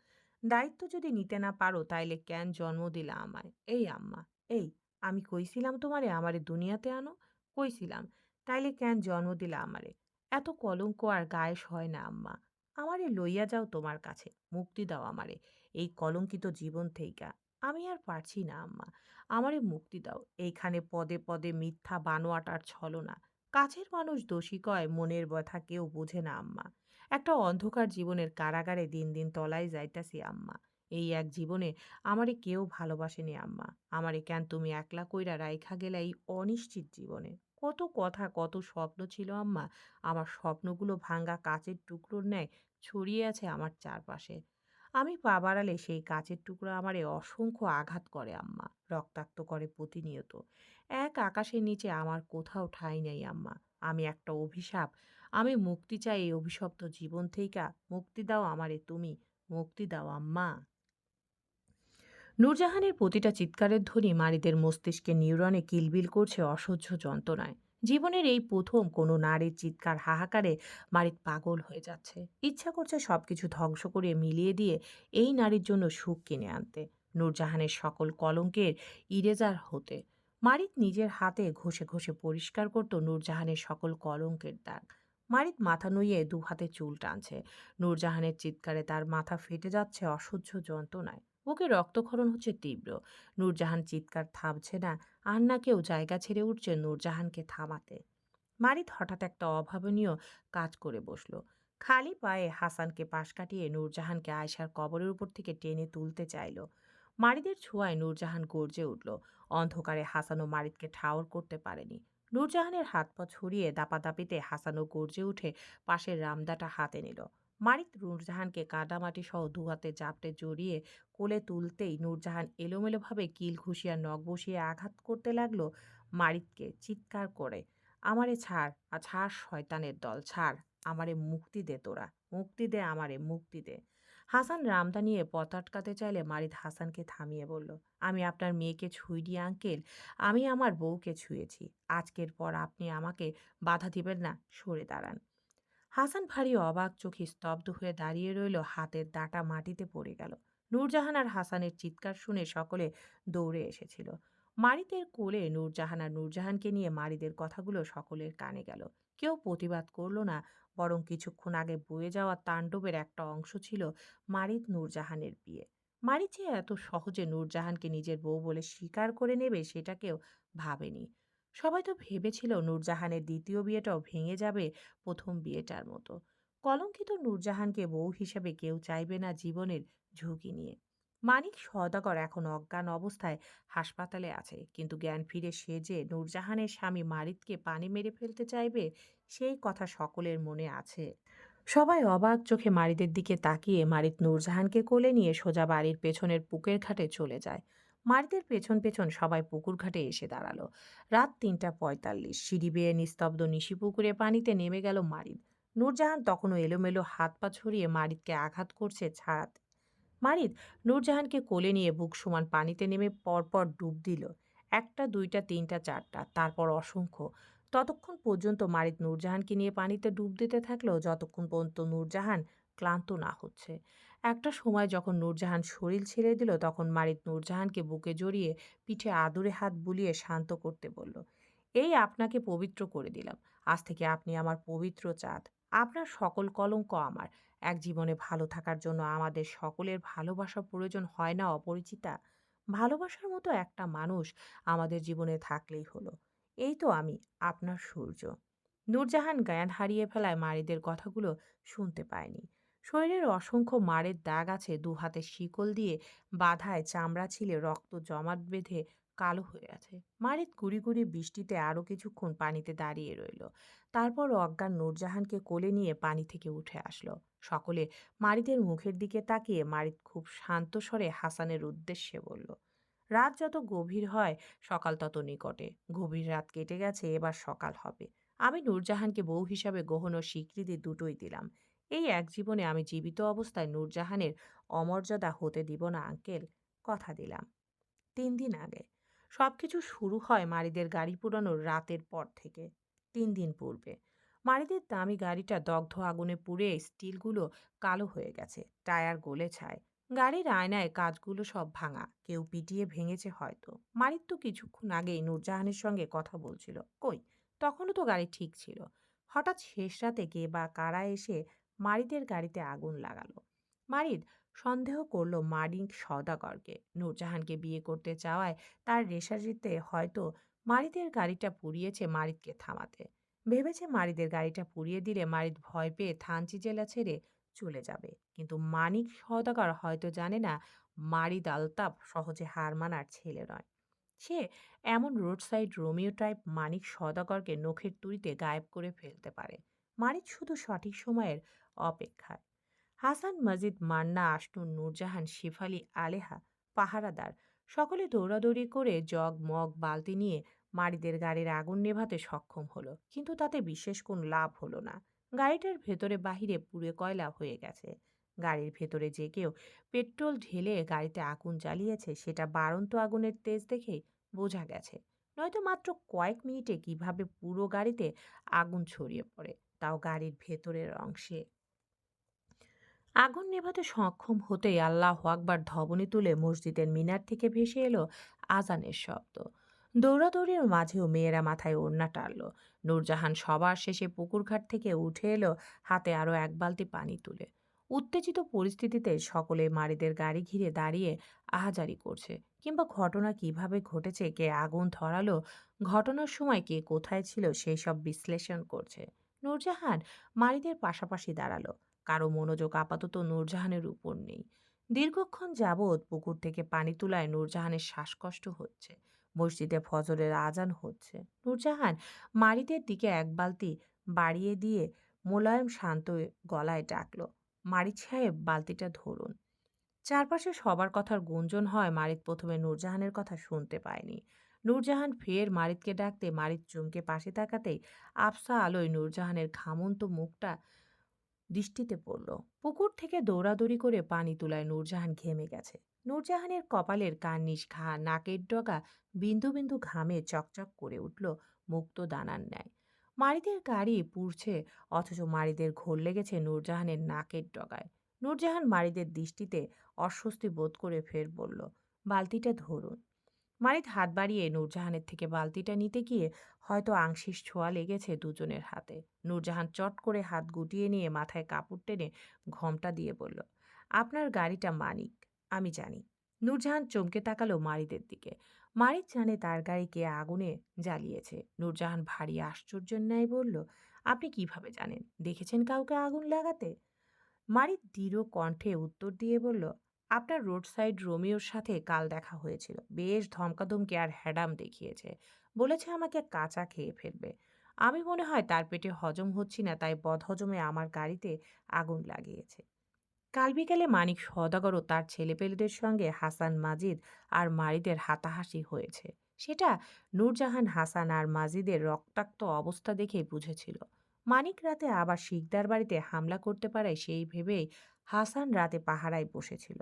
দায়িত্ব যদি নিতে না পারো তাইলে কেন জন্ম দিলা আমায়? এই আম্মা, এই। আমি কইছিলাম তোমারে আমারে দুনিয়াতে আনো? কইছিলাম। তাইলে কেন জন্ম দিলা আমারে? এত কলঙ্ক আর গায়ে সয় না আম্মা। আমারে লইয়া যাও তোমার কাছে। মুক্তি দাও আমারে এই কলঙ্কিত জীবন থেইকা। আমি আর পারছি না আম্মা। আমারে মুক্তি দাও। এইখানে পদে পদে মিথ্যা বানোয়াট আর ছলনা। কাছের মানুষ দোষী কয়, মনের ব্যথা কেউ বোঝে না আম্মা। একটা অন্ধকার জীবনের কারাগারে দিন দিন তলায় যাইতাছি আম্মা। এই এক জীবনে আমারে কেউ ভালোবাসেনি আম্মা। আমারে কেন তুমি একলা কইরা রাইখা গেলা এই অনিশ্চিত জীবনে? কত কথা, কত স্বপ্ন ছিল আম্মা। আমার স্বপ্নগুলো ভাঙ্গা কাচের টুকরোর ন্যায় ছড়িয়ে আছে আমার চারপাশে। আমি পা বাড়ালে সেই কাচের টুকরো আমারে অসংখ্য আঘাত করে আম্মা, রক্তাক্ত করে প্রতিনিয়ত। এক আকাশের নিচে আমার কোথাও ঠাঁই নেই আম্মা। আমি একটা অভিশাপ। আমি মুক্তি চাই এই অভিশপ্ত জীবন থেইকা। মুক্তি দাও আমারে তুমি, মুক্তি দাও আম্মা। নূরজাহানের প্রতিটা চিৎকারের ধ্বনি মারিদের মস্তিষ্কে নিউরনে কিলবিল করছে অসহ্য যন্ত্রণায়। জীবনের এই প্রথম কোনো নারীর চিৎকার হাহাকারে মারিদ পাগল হয়ে যাচ্ছে। ইচ্ছা করছে সবকিছু ধ্বংস করে মিলিয়ে দিয়ে এই নারীর জন্য সুখ কিনে আনতে, নূরজাহানের সকল কলঙ্কের ইরেজার হতে। মারিদ নিজের হাতে ঘষে ঘষে পরিষ্কার করত নূরজাহানের সকল কলঙ্কের দাগ। মারিদ মাথা নুইয়ে দু হাতে চুল টানছে। নূরজাহানের চিৎকারে তার মাথা ফেটে যাচ্ছে অসহ্য যন্ত্রণায়। বুকে রক্তক্ষরণ হচ্ছে তীব্র। নূরজাহান চিৎকার থামছে না। আর না কেউ জায়গা ছেড়ে উঠছে নূরজাহানকে থামাতে। মারিদ হঠাৎ একটা অভাবনীয় কাজ করে বসলো। খালি পায়ে হাসানকে পাশ কাটিয়ে নূরজাহানকে আয়শার কবরের উপর থেকে টেনে তুলতে চাইলো। মারিদের ছোঁয়ায় নূরজাহান গর্জে উঠল। অন্ধকারে হাসানও মারিদকে ঠাউর করতে পারেনি। নূরজাহানের হাত পা ছড়িয়ে দাপাদাপিতে হাসানও গর্জে উঠে পাশের রামদাটা হাতে নিল। মারিদ নূরজাহানকে কাদামাটি সহ দুহাতে জাপটে জড়িয়ে কোলে তুলতেই নূরজাহান এলোমেলোভাবে কিল ঘুষিয়া নখ বসিয়ে আঘাত করতে লাগলো মারিদকে, চিৎকার করে, আমারে ছাড়, ছাড় শয়তানের দল, ছাড়, আমারে মুক্তি দে তোরা, মুক্তি দে, আমারে মুক্তি দে। হাসান রামদা নিয়ে পথ আটকাতে চাইলে মারিদ হাসানকে থামিয়ে বলল, আমি আপনার মেয়েকে ছুঁইনি আঙ্কেল, আমি আমার বউকে ছুঁয়েছি। আজকের পর আপনি আমাকে বাধা দিবেন না, সরে দাঁড়ান। হাসান ভারী অবাক চোখে স্তব্ধ হয়ে দাঁড়িয়ে রইল, হাতের দাঁটা মাটিতে পড়ে গেল। নূরজাহান আর হাসানের চিৎকার শুনে সকলে দৌড়ে এসেছিল। মারিদের কোলে নূরজাহান আর নূরজাহানকে নিয়ে মারিদের কথাগুলো সকলের কানে গেল। কেউ প্রতিবাদ করল না, বরং কিছুক্ষণ আগে বয়ে যাওয়া তাণ্ডবের একটা অংশ ছিল মারিদ নূরজাহানের বিয়ে। মারিদ যে এত সহজে নূরজাহানকে নিজের বউ বলে স্বীকার করে নেবে সেটা কেউ ভাবেনি। সবাই তো ভেবেছিল নূরজাহানের দ্বিতীয় বিয়েটাও ভেঙে যাবে প্রথম বিয়েটার মতো। কলঙ্কিত নূরজাহানকে বউ হিসেবে কেউ চাইবে না জীবনের ঝুঁকি নিয়ে। মানিক সওদাগর এখন অজ্ঞান অবস্থায় হাসপাতালে আছে, কিন্তু জ্ঞান ফিরে সে যে নূরজাহানের স্বামী মারিদকে পানি মেরে ফেলতে চাইবে সেই কথা সকলের মনে আছে। সবাই অবাক চোখে মারিদের দিকে তাকিয়ে মারিদ নূরজাহানকে কোলে নিয়ে সোজা বাড়ির পেছনের পুকুর ঘাটে চলে যায়। মারিদের পেছন পেছন সবাই পুকুর ঘাটে এসে দাঁড়ালো। রাত ৩:৪৫, সিঁড়ি বেয়ে নিস্তব্ধ নিশি পুকুরে পানিতে নেমে গেল মারিদ। নূরজাহান তখনও এলোমেলো হাত পা ছড়িয়ে মারিদকে আঘাত করছে ছাড়াতে। মারিদ নূরজাহানকে কোলে নিয়ে বুক সমান পানিতে নেমে পরপর ডুব দিল। একটা, দুইটা, তিনটা, চারটা, তারপর অসংখ্য। ততক্ষণ পর্যন্ত মারিদ নূরজাহানকে নিয়ে পানিতে ডুব দিতে থাকলো যতক্ষণ পর্যন্ত নূরজাহান ক্লান্ত না হচ্ছে। একটা সময় যখন নূরজাহান শরীর ছেড়ে দিল তখন মারিদ নূরজাহানকে বুকে জড়িয়ে পিঠে আদুরে হাত বুলিয়ে শান্ত করতে বলল, এই আপনাকে পবিত্র করে দিলাম। আজ থেকে আপনি আমার পবিত্র চাঁদ। আপনার সকল কলঙ্ক আমার। এক জীবনে ভালো থাকার জন্য আমাদের সকলের ভালোবাসা প্রয়োজন হয় না অপরিচিতা। ভালোবাসার মতো একটা মানুষ আমাদের জীবনে থাকলেই হলো। এই তো আমি, আপনার সূর্য। নূরজাহান জ্ঞান হারিয়ে ফেলায় মারিদের কথাগুলো শুনতে পায়নি। শরীরের অসংখ্য মারের দাগ আছে, দু হাতে শিকল দিয়ে বাঁধায় চামড়া ছিলে রক্ত জমাট বেঁধে কালো হয়ে আছে। মারিদ গুড়ি গুড়ি বৃষ্টিতে আরো কিছুক্ষণ পানিতে দাঁড়িয়ে রইল। তারপর অজ্ঞান নূরজাহানকে কোলে নিয়ে পানি থেকে উঠে আসলো। সকলে মারিদের মুখের দিকে তাকিয়ে মারিদ খুব শান্ত স্বরে হাসানের উদ্দেশ্যে বলল, রাত যত গভীর হয় সকাল তত নিকটে। গভীর রাত কেটে গেছে, এবার সকাল হবে। আমি নূরজাহানকে বউ হিসাবে গহন ও স্বীকৃতি দুটোই দিলাম। এই এক জীবনে আমি জীবিত অবস্থায় নূরজাহানের অমর্যাদা হতে দিব না আঙ্কেল, কথা দিলাম। ৩ দিন আগে সবকিছু শুরু হয় মারিদের গাড়ি পুরানোর রাতের পর থেকে। ৩ দিন পূর্বে মারিদের দামি গাড়িটা দগ্ধ আগুনে পুড়ে স্টিলগুলো কালো হয়ে গেছে, টায়ার গলে ছায়। গাড়ির আয়নায় কাঁচগুলো সব ভাঙা, কেউ পিটিয়ে ভেঙেছে হয়তো। মারিদ তো কিছুক্ষণ আগেই নূরজাহানের সঙ্গে কথা বলছিল, কই তখনও তো গাড়ি ঠিক ছিল। হঠাৎ শেষ রাতে কে বা কারা এসে মারিদের গাড়িতে আগুন লাগালো। মারিদ সন্দেহ করল মানিক সওদাগরকে। নূরজাহানকে বিয়ে করতে চাওয়ায় তার রেশারেশিতে হয়তো মারিদের গাড়িটা পুড়িয়েছে মারিদকে থামাতে। ভেবেছে মারিদের গাড়িটা পুড়িয়ে দিলে মারিদ ভয় পেয়ে থানচি জেলা ছেড়ে চলে যাবে। কিন্তু মানিক সওদাগর হয়তো জানে না মারিদ আলতাফ সহজে হার মানার ছেলে নয়। সে এমন রোড সাইড রোমিও টাইপ মানিক সওদাগরকে নখের তুড়িতে গায়েব করে ফেলতে পারে। মানিক শুধু সঠিক সময়ের অপেক্ষায়। হাসান, মজিদ, মান্না, আশনুর, নূরজাহান, শেফালি, আলেহা, পাহারাদার সকলে দৌড়াদৌড়ি করে জগ মগ বালতি নিয়ে মারিদের গাড়ির আগুন নেভাতে সক্ষম হলো, কিন্তু তাতে বিশেষ কোনো লাভ হলো না। গাড়িটার ভেতরে বাহিরে পুড়ে কয়লা হয়ে গেছে। গাড়ির ভেতরে যে কেউ পেট্রোল ঢেলে গাড়িতে আগুন জ্বালিয়েছে সেটা বাড়ন্ত আগুনের তেজ দেখেই বোঝা গেছে। নয়তো মাত্র কয়েক মিনিটে কিভাবে পুরো গাড়িতে আগুন ছড়িয়ে পড়ে, তাও গাড়ির ভেতরের অংশে। আগুন নেভাতে সক্ষম হতেই আল্লাহু আকবার ধ্বনি তুলে মসজিদের মিনার থেকে ভেসে এলো আজানের শব্দ। দৌড়াদৌড়ির মাঝেও মেয়েরা মাথায় ওড়না টানল। নূরজাহান সবার শেষে পুকুরঘাট থেকে উঠে এলো, হাতে আরো এক বালতি পানি তুলে। উত্তেজিত পরিস্থিতিতে সকলে মারিদের গাড়ি ঘিরে দাঁড়িয়ে আহাজারি করছে, কিংবা ঘটনা কিভাবে ঘটেছে, কে আগুন ধরালো, ঘটনার সময় কে কোথায় ছিল সেই সব বিশ্লেষণ করছে। নূরজাহান মারিদের পাশাপাশি দাঁড়ালো। কারো মনোযোগ আপাতত নূরজাহানের উপর নেই। দীর্ঘক্ষণ যাবৎ পুকুর থেকে পানি তোলায় নূরজাহানের শ্বাসকষ্ট হচ্ছে। মসজিদে ফজরের আজান হচ্ছে। নূরজাহান মারিদের দিকে এক বালতি বাড়িয়ে দিয়ে মোলায়েম শান্ত গলায় ডাকলো, মারিদ সাহেব, বালতিটা ধরুন। চারপাশে সবার কথার গুঞ্জন হয়, মারিদ প্রথমে নূরজাহানের কথা শুনতে পায়নি। নূরজাহান ফের মারিদকে ডাকতে মারিদ চমকে পাশে তাকাতেই আবসা আলোয় নূরজাহানের ঘামন্ত মুখটা দৃষ্টিতে পড়ল। পুকুর থেকে দৌড়াদৌড়ি করে পানি তোলায় নূরজাহান ঘেমে গেছে। নূরজাহানের কপালের কার্নিশ, ঘা, নাকের ডগা বিন্দু বিন্দু ঘামে চকচক করে উঠল, মুক্ত দানার ন্যায়। মারিদের গাড়ি পুড়ছে, অথচ মারিদের ঘোর লেগেছে নূরজাহানের নাকের ডগায়। নূরজাহান মারিদের দৃষ্টিতে অস্বস্তি বোধ করে ফের বলল, বালতিটা ধরুন। মারিদ হাত বাড়িয়ে নূরজাহানের থেকে বালতিটা নিতে গিয়ে হয়তো আংশিক ছোঁয়া লেগেছে দুজনের হাতে। নূরজাহান চট করে হাত গুটিয়ে নিয়ে মাথায় কাপড় টেনে ঘোমটা দিয়ে বলল, আপনার গাড়িটা মানিক, আমি জানি। নূরজাহান চমকে তাকালো মারিদের দিকে। মারিদ জানে তার গাড়ি কে আগুনে জ্বালিয়েছে। নূরজাহান ভারী আশ্চর্যের ন্যায় বলল, আপনি কিভাবে জানেন? দেখেছেন কাউকে আগুন লাগাতে? মারিদ দৃঢ় কণ্ঠে উত্তর দিয়ে বলল, আপনার রোড সাইড রোমিওর সাথে কাল দেখা হয়েছিল। বেশ ধমকাধমকি আর হ্যাডাম দেখিয়েছে। বলেছে আমাকে কাঁচা খেয়ে ফেলবে। আমি মনে হয় তার পেটে হজম হচ্ছি না, তাই বদহজমে আমার গাড়িতে আগুন লাগিয়েছে। কাল বিকেলে মানিক সওদাগর ও তার ছেলেপেলেদের সঙ্গে হাসান, মাজিদ আর মারিদের হাতাহাসি হয়েছে। সেটা নূরজাহান হাসান আর মাজিদের রক্তাক্ত অবস্থা দেখেই বুঝেছিল। মানিক রাতে আবার শিকদার বাড়িতে হামলা করতে পারে সেই ভেবেই হাসান রাতে পাহারায় বসেছিল।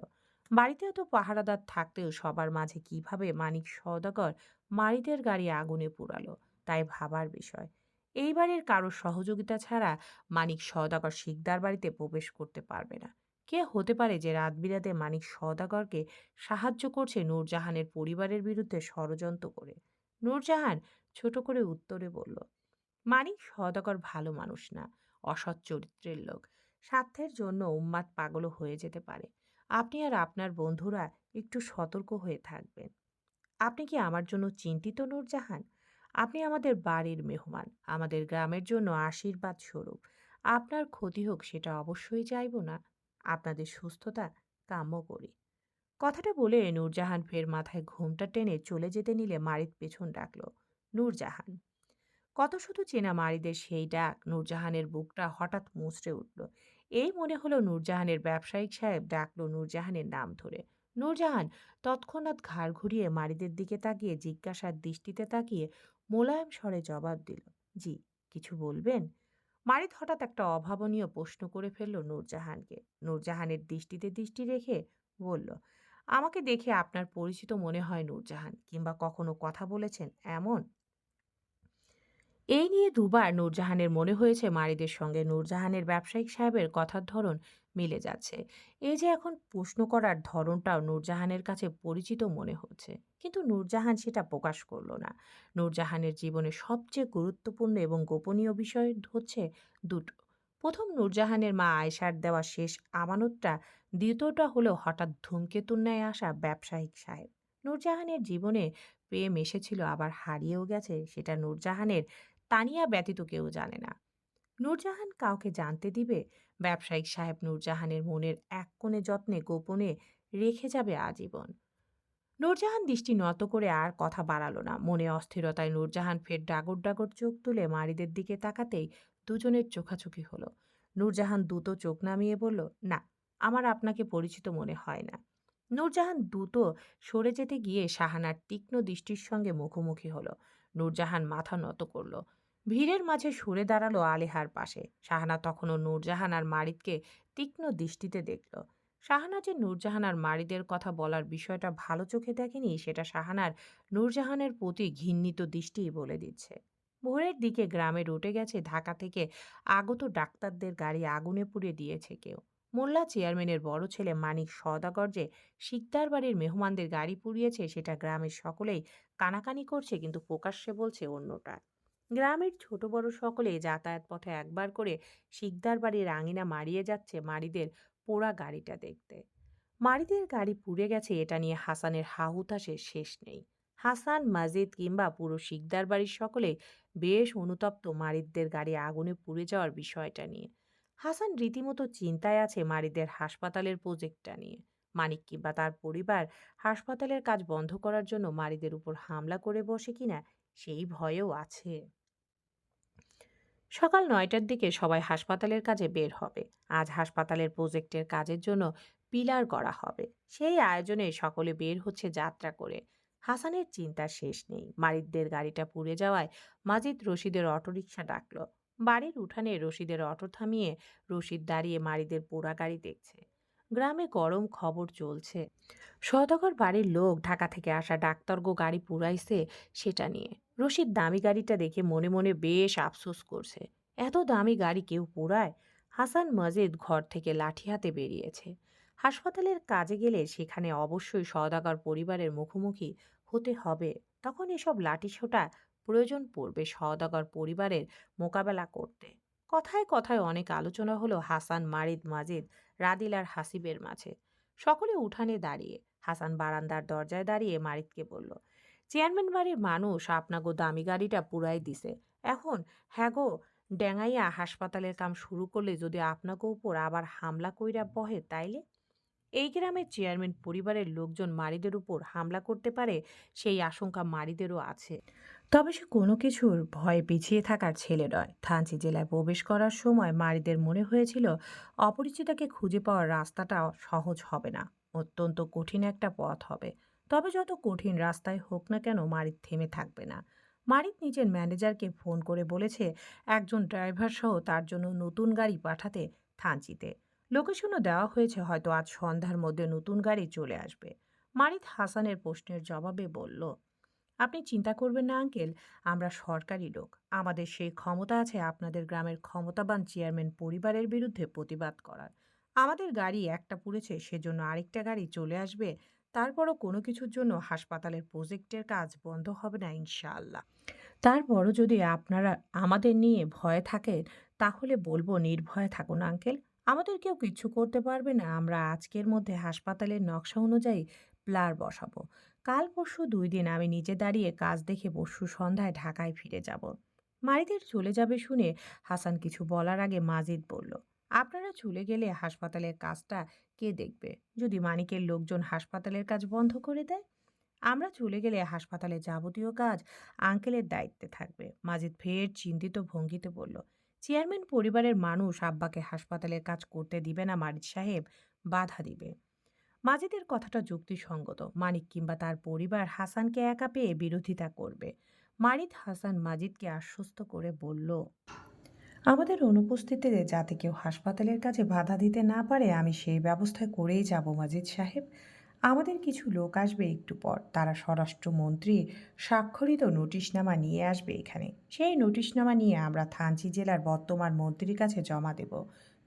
বাড়িতে এত পাহারাদার থাকতেও সবার মাঝে কিভাবে মানিক সওদাগর মারিদের গাড়ি আগুনে পোড়ালো, তাই ভাবার বিষয়। এই বাড়ির কারোর সহযোগিতা ছাড়া মানিক সওদাগর শিকদার বাড়িতে প্রবেশ করতে পারবে না। কে হতে পারে যে রাত বিরাতে মানিক সওদাগরকে সাহায্য করছে নূরজাহানের পরিবারের বিরুদ্ধে ষড়যন্ত্র করে? নূরজাহান ছোট করে উত্তরে বলল, মানিক সওদাগর ভালো মানুষ না, অসৎ চরিত্রের লোক। স্বার্থের জন্য উম্মাদ পাগল হয়ে যেতে পারে। আপনি আর আপনার বন্ধুরা একটু সতর্ক হয়ে থাকবেন। আপনি কি আমার জন্য চিন্তিত নূরজাহান? আপনি আমাদের বাড়ির মেহমান, আমাদের গ্রামের জন্য আশীর্বাদ স্বরূপ। আপনার ক্ষতি হোক সেটা অবশ্যই চাইব না। আপনাদের সুস্থতা কাম্য করি। কথাটা বলে নূরজাহান ফের মাথায় ঘোমটা টেনে চলে যেতে নিলে মারিদ পেছন ডাকল, নূরজাহান। কত শুধু চেনা মারিদের সেই ডাক, নূরজাহানের বুকটা হঠাৎ মুচড়ে উঠল। এই মনে হলো নূরজাহানের ব্যবসায়িক সাহেব ডাকলো নূরজাহানের নাম ধরে। নূরজাহান তৎক্ষণাৎ ঘাড় ঘুরিয়ে মারিদের দিকে তাকিয়ে জিজ্ঞাসার দৃষ্টিতে তাকিয়ে মোলায়েম স্বরে জবাব দিল, জি, কিছু বলবেন? মারিদ হঠাৎ একটা অভাবনীয় প্রশ্ন করে ফেলল নূরজাহানকে। নূরজাহানের দৃষ্টিতে দৃষ্টি রেখে বলল, আমাকে দেখে আপনার পরিচিত মনে হয় নূরজাহান, কিংবা কখনো কথা বলেছেন এমন? এই নিয়ে দুবার নূরজাহানের মনে হয়েছে মারিদের সঙ্গে নূরজাহানের ব্যবসায়িক সাহেবের কথার ধরন মিলে যাচ্ছে। এই যে এখন প্রশ্ন করার ধরনটাও নূরজাহানের কাছে পরিচিত মনে হচ্ছে। কিন্তু নূরজাহান সেটা প্রকাশ করলো না। নূরজাহানের জীবনে সবচেয়ে গুরুত্বপূর্ণ এবং গোপনীয় বিষয় হচ্ছে দুটো। প্রথম, নূরজাহানের মা আয়েশার দেওয়া শেষ আমানতটা। দ্বিতীয়টা হলো হঠাৎ ধূমকেতুর ন্যায় আসা ব্যবসায়িক সাহেব। নূরজাহানের জীবনে প্রেম এসেছিল, আবার হারিয়েও গেছে, সেটা নূরজাহানের তানিয়া ব্যতীত কেউ জানে না। নূরজাহান কাউকে জানতে দিবে? ব্যবসায়িক সাহেব নূরজাহানের মনের এক কোণে যত্নে গোপনে রেখে যাবে আজীবন। নূরজাহান দৃষ্টি নত করে আর কথা বাড়ালো না। মনে অস্থিরতায় নূরজাহান ফের ডাগর ডাগর চোখ তুলে মারিদের দিকে তাকাতেই দুজনের চোখাচোখি হলো। নূরজাহান দ্রুত চোখ নামিয়ে বলল, না, আমার আপনাকে পরিচিত মনে হয় না। নূরজাহান দ্রুত সরে যেতে গিয়ে শাহানার তীক্ষ্ণ দৃষ্টির সঙ্গে মুখোমুখি হলো। নূরজাহান মাথা নত করল। ভিড়ের মাঝে সরে দাঁড়ালো আলেহার পাশে। শাহানা তখনও নূরজাহান আর মারিদকে তীক্ষ্ণ দৃষ্টিতে দেখল। শাহানা যে নূরজাহান আর মারিদের কথা বলার বিষয়টা ভালো চোখে দেখেনি, সেটা শাহানার নূরজাহানের প্রতি ঘৃণিত দৃষ্টিই বলে দিচ্ছে। ভোরের দিকে গ্রামে রটে গেছে ঢাকা থেকে আগত ডাক্তারদের গাড়ি আগুনে পুড়িয়ে দিয়েছে কেউ। মোল্লা চেয়ারম্যানের বড় ছেলে মানিক সওদাগর যে শিকদার বাড়ির মেহমানদের গাড়ি পুড়িয়েছে সেটা গ্রামের সকলেই কানাকানি করছে, কিন্তু প্রকাশ্যে বলছে অন্যটা। গ্রামের ছোট বড় সকলে যাতায়াত পথে একবার করে শিকদার বাড়ির আঙিনা মারিয়ে যাচ্ছে মারিদের পোড়া গাড়িটা দেখতে। মারিদের গাড়ি পুড়ে গেছে এটা নিয়ে হাসানের হাহুতাশের শেষ নেই। হাসান, মাজিদ কিংবা পুরো শিকদার বাড়ির সকলে বেশ অনুতপ্ত মারিদদের গাড়ি আগুনে পুড়ে যাওয়ার বিষয়টা নিয়ে। হাসান রীতিমতো চিন্তায় আছে মারিদের হাসপাতালের প্রজেক্টটা নিয়ে। মানিক কিংবা তার পরিবার হাসপাতালের কাজ বন্ধ করার জন্য মারিদের উপর হামলা করে বসে কিনা সেই ভয়েও আছে। সকাল ৯টার দিকে সবাই হাসপাতালের কাজে বের হবে। আজ হাসপাতালের প্রজেক্টের কাজের জন্য পিলার করা হবে। সেই আয়োজনে সকলে বের হচ্ছে যাত্রা করে। হাসানের চিন্তার শেষ নেই। মারিদদের গাড়িটা পুড়ে যাওয়ায় মাজিদ রশিদের অটোরিকশা ডাকলো। বাড়ির উঠানে রশিদের অটো থামিয়ে রশিদ দাঁড়িয়ে মারিদের পোড়া গাড়ি দেখছে। গ্রামে গরম খবর চলছে। সওদাগর বাড়ির লোক ঢাকা থেকে আসা ডাক্তারগো গাড়ি পুড়াইছে সেটা নিয়ে। রশিদ দামি গাড়িটা দেখে মনে মনে বেশ আফসোস করছে। এত দামি গাড়ি কেউ পোড়ায়? হাসান মজিদ ঘর থেকে লাঠি হাতে বেরিয়েছে। হাসপাতালের কাজে গেলে সেখানে অবশ্যই সওদাগর পরিবারের মুখোমুখি হতে হবে। তখন এসব লাঠিসোঁটা প্রয়োজন পড়বে সওদাগর পরিবারের মোকাবেলা করতে। কথায় কথায় অনেক আলোচনা হলো হাসান, মারিদ, মাজিদ, রাদিল আর হাসিবের মাঝে। সকলে উঠানে দাঁড়িয়ে। হাসান বারান্দার দরজায় দাঁড়িয়ে মারিদকে বলল, চেয়ারম্যান বাড়ির মানুষ আপনাগো দামি গাড়িটা পুরাই দিছে। এখন হ্যাগো ডেঙাইয়া হাসপাতালের কাম শুরু করলে যদি আপনাগো উপর আবার হামলা কইরা বহে তাইলে? এই গ্রামের চেয়ারম্যান পরিবারের লোকজন মারিদের উপর হামলা করতে পারে, সেই আশঙ্কা মারিদেরও আছে। তবে সে কোনো কিছুর ভয়ে পিছিয়ে থাকার ছেলে নয়। থানচি জেলায় প্রবেশ করার সময় মারিদের মনে হয়েছিল অপরিচিতাকে খুঁজে পাওয়ার রাস্তাটা সহজ হবে না, অত্যন্ত কঠিন একটা পথ হবে। তবে যত কঠিন রাস্তায় হোক না কেন মারিদ থেমে থাকবে না। মারিদ নিজের ম্যানেজারকে ফোন করে বলেছে একজন ড্রাইভার সহ তার জন্য নতুন গাড়ি পাঠাতে থানচিতে। লোকেশনও দেওয়া হয়েছে, হয়তো আজ সন্ধ্যার মধ্যে নতুন গাড়ি চলে আসবে। মারিদ হাসানের প্রশ্নের জবাবে বলল, আপনি চিন্তা করবেন না আঙ্কেল, আমরা সরকারি লোক। আমাদের সেই ক্ষমতা আছে আপনাদের গ্রামের ক্ষমতাবান চেয়ারম্যান পরিবারের বিরুদ্ধে প্রতিবাদ করার। আমাদের গাড়ি একটা পুড়েছে সেজন্য আরেকটা গাড়ি চলে আসবে। তারপরও কোনো কিছুর জন্য হাসপাতালের প্রজেক্টের কাজ বন্ধ হবে না ইনশাআল্লাহ। তারপরও যদি আপনারা আমাদের নিয়ে ভয়ে থাকেন তাহলে বলবো নির্ভয়ে থাকুন আঙ্কেল। আমাদের কেউ কিচ্ছু করতে পারবে না। আমরা আজকের মধ্যে হাসপাতালের নকশা অনুযায়ী প্লার বসাবো। কাল পরশু ২ দিন আমি নিজে দাঁড়িয়ে কাজ দেখে পরশু সন্ধ্যায় ঢাকায় ফিরে যাব। মারিদের চলে যাবে শুনে হাসান কিছু বলার আগে মাজিদ বলল, আপনারা চলে গেলে হাসপাতালের কাজটা কে দেখবে? যদি মানিকের লোকজন হাসপাতালের কাজ বন্ধ করে দেয়? আমরা চলে গেলে হাসপাতালের যাবতীয় কাজ আঙ্কেলের দায়িত্বে থাকবে। মাজিদ ফের চিন্তিত ভঙ্গিতে বলল, চেয়ারম্যান পরিবারের মানুষ আব্বাকে হাসপাতালের কাজ করতে দিবে না মারিদ সাহেব, বাধা দিবে। মাজিদের কথাটা যুক্তিসঙ্গত। মানিক কিংবা তার পরিবার হাসানকে একা পেয়ে বিরোধিতা করবে। মারিদ হাসান মাজিদকে আশ্বস্ত করে বলল, আমাদের অনুপস্থিতিতে যাতে কেউ হাসপাতালের কাজে বাধা দিতে না পারে আমি সেই ব্যবস্থা করেই যাব মাজিদ সাহেব। আমাদের কিছু লোক আসবে একটু পর, তারা স্বরাষ্ট্রমন্ত্রী স্বাক্ষরিত নোটিশনামা নিয়ে আসবে এখানে। সেই নোটিশনামা নিয়ে আমরা থানচি জেলার বর্তমান মন্ত্রীর কাছে জমা দেব।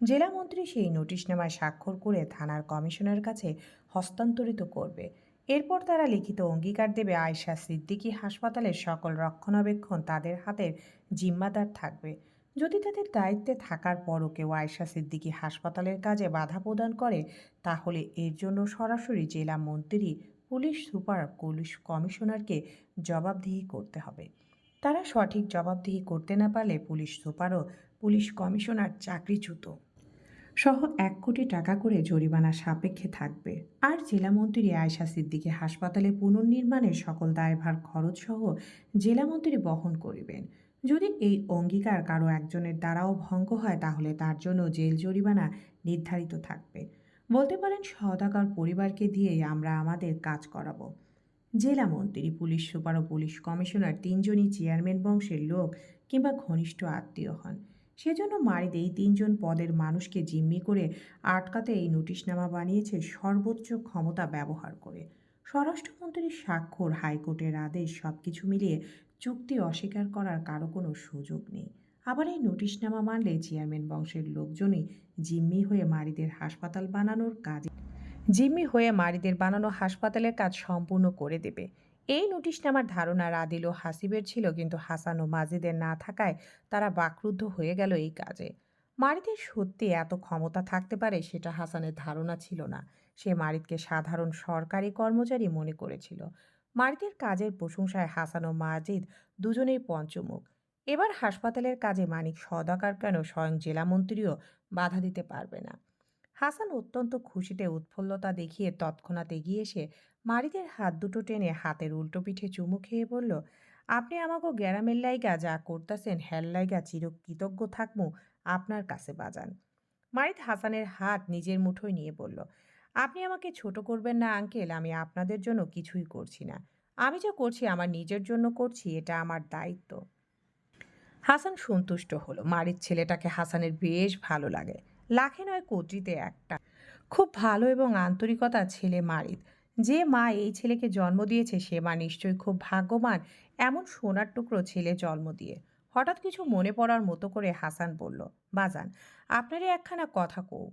জেলা মন্ত্রী সেই নোটিশনামায় স্বাক্ষর করে থানার কমিশনের কাছে হস্তান্তরিত করবে। এরপর তারা লিখিত অঙ্গীকার দেবে আয়শা সিদ্দিকী হাসপাতালের সকল রক্ষণাবেক্ষণ তাদের হাতের জিম্মাদার থাকবে। যদি তাদের দায়িত্বে থাকার পরও কেউ আয়শা সিদ্দিকী হাসপাতালের কাজে বাধা প্রদান করে তাহলে এর জন্য সরাসরি জেলা মন্ত্রী, পুলিশ সুপার, পুলিশ কমিশনারকে জবাবদিহি করতে হবে। তারা সঠিক জবাবদিহি করতে না পারলে পুলিশ সুপার ও পুলিশ কমিশনার চাকরিচ্যুত সহ ১ কোটি টাকা করে জরিমানা সাপেক্ষে থাকবে। আর জেলামন্ত্রী আয়শা সিদ্দিকী হাসপাতালে পুনর্নির্মাণের সকল দায়ভার খরচ সহ জেলামন্ত্রী বহন করিবেন। যদি এই অঙ্গীকার কারো একজনের দ্বারাও ভঙ্গ হয় তাহলে তার জন্য জেল জরিমানা নির্ধারিত থাকবে। বলতে পারেন সওদাগর পরিবারকে দিয়েই আমরা আমাদের কাজ করাবো। জেলা মন্ত্রী, পুলিশ সুপার ও পুলিশ কমিশনার তিনজনই চেয়ারম্যান বংশের লোক কিংবা ঘনিষ্ঠ আত্মীয় হন। সেজন্য মারিদ এই ৩ জন পদের মানুষকে জিম্মি করে আটকাতে এই নোটিশনামা বানিয়েছে সর্বোচ্চ ক্ষমতা ব্যবহার করে। স্বরাষ্ট্রমন্ত্রীর স্বাক্ষর, হাইকোর্টের আদেশ সবকিছু মিলিয়ে চুক্তি অস্বীকার করার কারো কোনো সুযোগ নেই। আবার এই নোটিশনামা মানলে চেয়ারম্যান বংশের লোকজনই জিম্মি হয়ে মারিদের হাসপাতাল বানানোর কাজে জিম্মি হয়ে মারিদের বানানো হাসপাতালের কাজ সম্পূর্ণ করে দেবে। এই নোটিশনামার ধারণা রাদিল ও হাসিবের ছিল, কিন্তু হাসান ও মাজিদের না থাকায় তারা বাকরুদ্ধ হয়ে গেল এই কাজে। মারিদের সত্যি এত ক্ষমতা থাকতে পারে সেটা হাসানের ধারণা ছিল না। সে মারিদকে সাধারণ সরকারি কর্মচারী মনে করেছিল। মারিদের কাজের প্রশংসায় হাসান ও মাজিদ দুজনেই পঞ্চমুখ। এবার হাসপাতালের কাজে মানিক সওদাগর কেন স্বয়ং জেলামন্ত্রীও বাধা দিতে পারবে না। হাসান অত্যন্ত খুশিতে উৎফুল্লতা দেখিয়ে তৎক্ষণাৎ এগিয়ে এসে মারিদের হাত দুটো টেনে হাতের উল্টো পিঠে চুমু খেয়ে বলল, আপনি আমাকে গ্যারামের লাইগা যা করতেছেন হ্যার লাইগা চির কৃতজ্ঞ থাকমু আপনার কাছে বাজান। মারিদ হাসানের হাত নিজের মুঠোয় নিয়ে বলল, আপনি আমাকে ছোট করবেন না আঙ্কেল, আমি আপনাদের জন্য কিছুই করছি না। আমি যা করছি আমার নিজের জন্য করছি, এটা আমার দায়িত্ব। হাসান সন্তুষ্ট হলো। মারিদ ছেলেটাকে হাসানের বেশ ভালো লাগে। লাখে নয় কোটিতে একটা। খুব ভালো এবং আন্তরিকতার ছেলে মারিদ। যে মা এই ছেলেকে জন্ম দিয়েছে সে মা নিশ্চয়ই খুব ভাগ্যবান এমন সোনার টুকরো ছেলে জন্ম দিয়ে। হঠাৎ কিছু মনে পড়ার মতো করে হাসান বলল, বাজান, আপনারে একখানা কথা কও।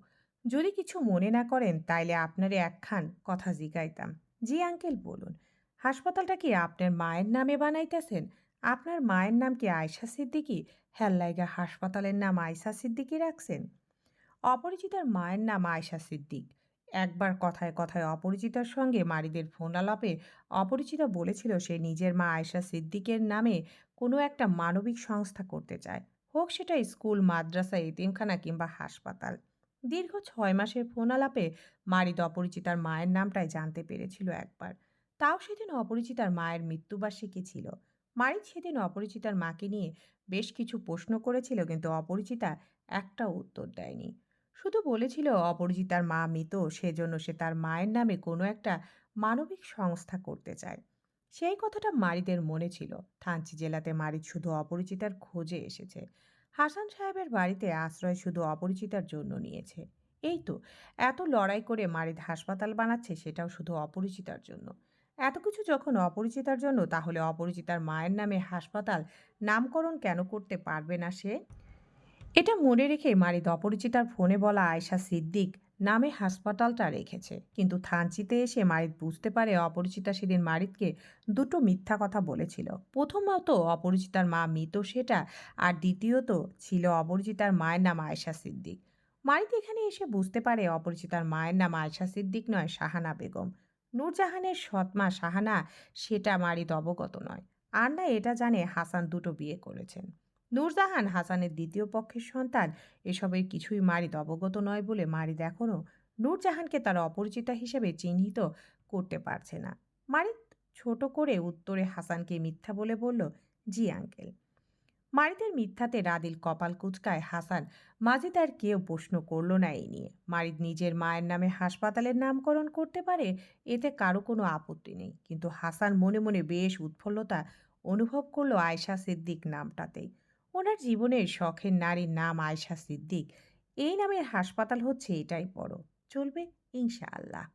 যদি কিছু মনে না করেন তাইলে আপনারে একখান কথা জিগাইতাম। জি আঙ্কেল, বলুন। হাসপাতালটা কি আপনার মায়ের নামে বানাইতেছেন? আপনার মায়ের নাম কি আয়শা সিদ্দিকী? হ্যাঁ লাইগা হাসপাতালের নাম আয়শা সিদ্দিকী রাখছেন? অপরিচিতার মায়ের নাম আয়শা সিদ্দিক। একবার কথায় কথায় অপরিচিতার সঙ্গে মারিদের ফোন আলাপে অপরিচিতা বলেছিল সে নিজের মা আয়শা সিদ্দিকের নামে কোনো একটা মানবিক সংস্থা করতে চায়, হোক সেটা স্কুল, মাদ্রাসা, এতিমখানা কিংবা হাসপাতাল। দীর্ঘ 6 মাসের ফোন আলাপে মারিদ অপরিচিতার মায়ের নামটাই জানতে পেরেছিল একবার। তাও সেদিন অপরিচিতার মায়ের মৃত্যুবার্ষিকী ছিল। মারিদ সেদিন অপরিচিতার মাকে নিয়ে বেশ কিছু প্রশ্ন করেছিল, কিন্তু অপরিচিতা একটাও উত্তর দেয়নি। শুধু বলেছিল অপরিচিতার মা মৃত, সেজন্য সে তার মায়ের নামে কোনো একটা মানবিক সংস্থা করতে চায়। সেই কথাটা মারিদের মনে ছিল। থানচি জেলাতে মারিদ শুধু অপরিচিতার খোঁজে এসেছে। হাসান সাহেবের বাড়িতে আশ্রয় শুধু অপরিচিতার জন্য নিয়েছে। এই তো, এত লড়াই করে মারিদ হাসপাতাল বানাচ্ছে সেটাও শুধু অপরিচিতার জন্য। এত কিছু যখন অপরিচিতার জন্য, তাহলে অপরিচিতার মায়ের নামে হাসপাতাল নামকরণ কেন করতে পারবে না সে? এটা মনে রেখে মারিদ অপরিচিতার ফোনে বলা আয়শা সিদ্দিক নামে হাসপাতালটা রেখেছে। কিন্তু থানচিতে এসে মারিদ বুঝতে পারে অপরিচিতা সেদিন মারিদকে দুটো মিথ্যা কথা বলেছিল। প্রথমত অপরিচিতার মা মৃত সেটা, আর দ্বিতীয়ত ছিল অপরিচিতার মায়ের নাম আয়শা সিদ্দিক। মারিদ এখানে এসে বুঝতে পারে অপরিচিতার মায়ের নাম আয়শা সিদ্দিক নয়, শাহানা বেগম। নূরজাহানের সৎমা শাহানা, সেটা মারিদ অবগত নয়। আর না এটা জানে হাসান দুটো বিয়ে করেছেন। নূরজাহান হাসানের দ্বিতীয় পক্ষের সন্তান। এসবের কিছুই মারিদ অবগত নয় বলে মারিদ এখনও নূরজাহানকে তার অপরিচিতা হিসেবে চিহ্নিত করতে পারছে না। মারিদ ছোট করে উত্তরে হাসানকে মিথ্যা বলে বলল, জি আঙ্কেল। মারিদের মিথ্যাতে রাদিল কপাল কুঁচকায়। হাসান, মাজিদ আর কেউ প্রশ্ন করল না এই নিয়ে। মারিদ নিজের মায়ের নামে হাসপাতালের নামকরণ করতে পারে, এতে কারো কোনো আপত্তি নেই। কিন্তু হাসান মনে মনে বেশ উৎফুল্লতা অনুভব করলো আয়শা সিদ্দিক নামটাতেই। ওনার জীবনের শখের নারীর নাম আয়শা সিদ্দিক। এই নামের হাসপাতাল হচ্ছে এটাই বড়। চলবে ইনশাআল্লাহ।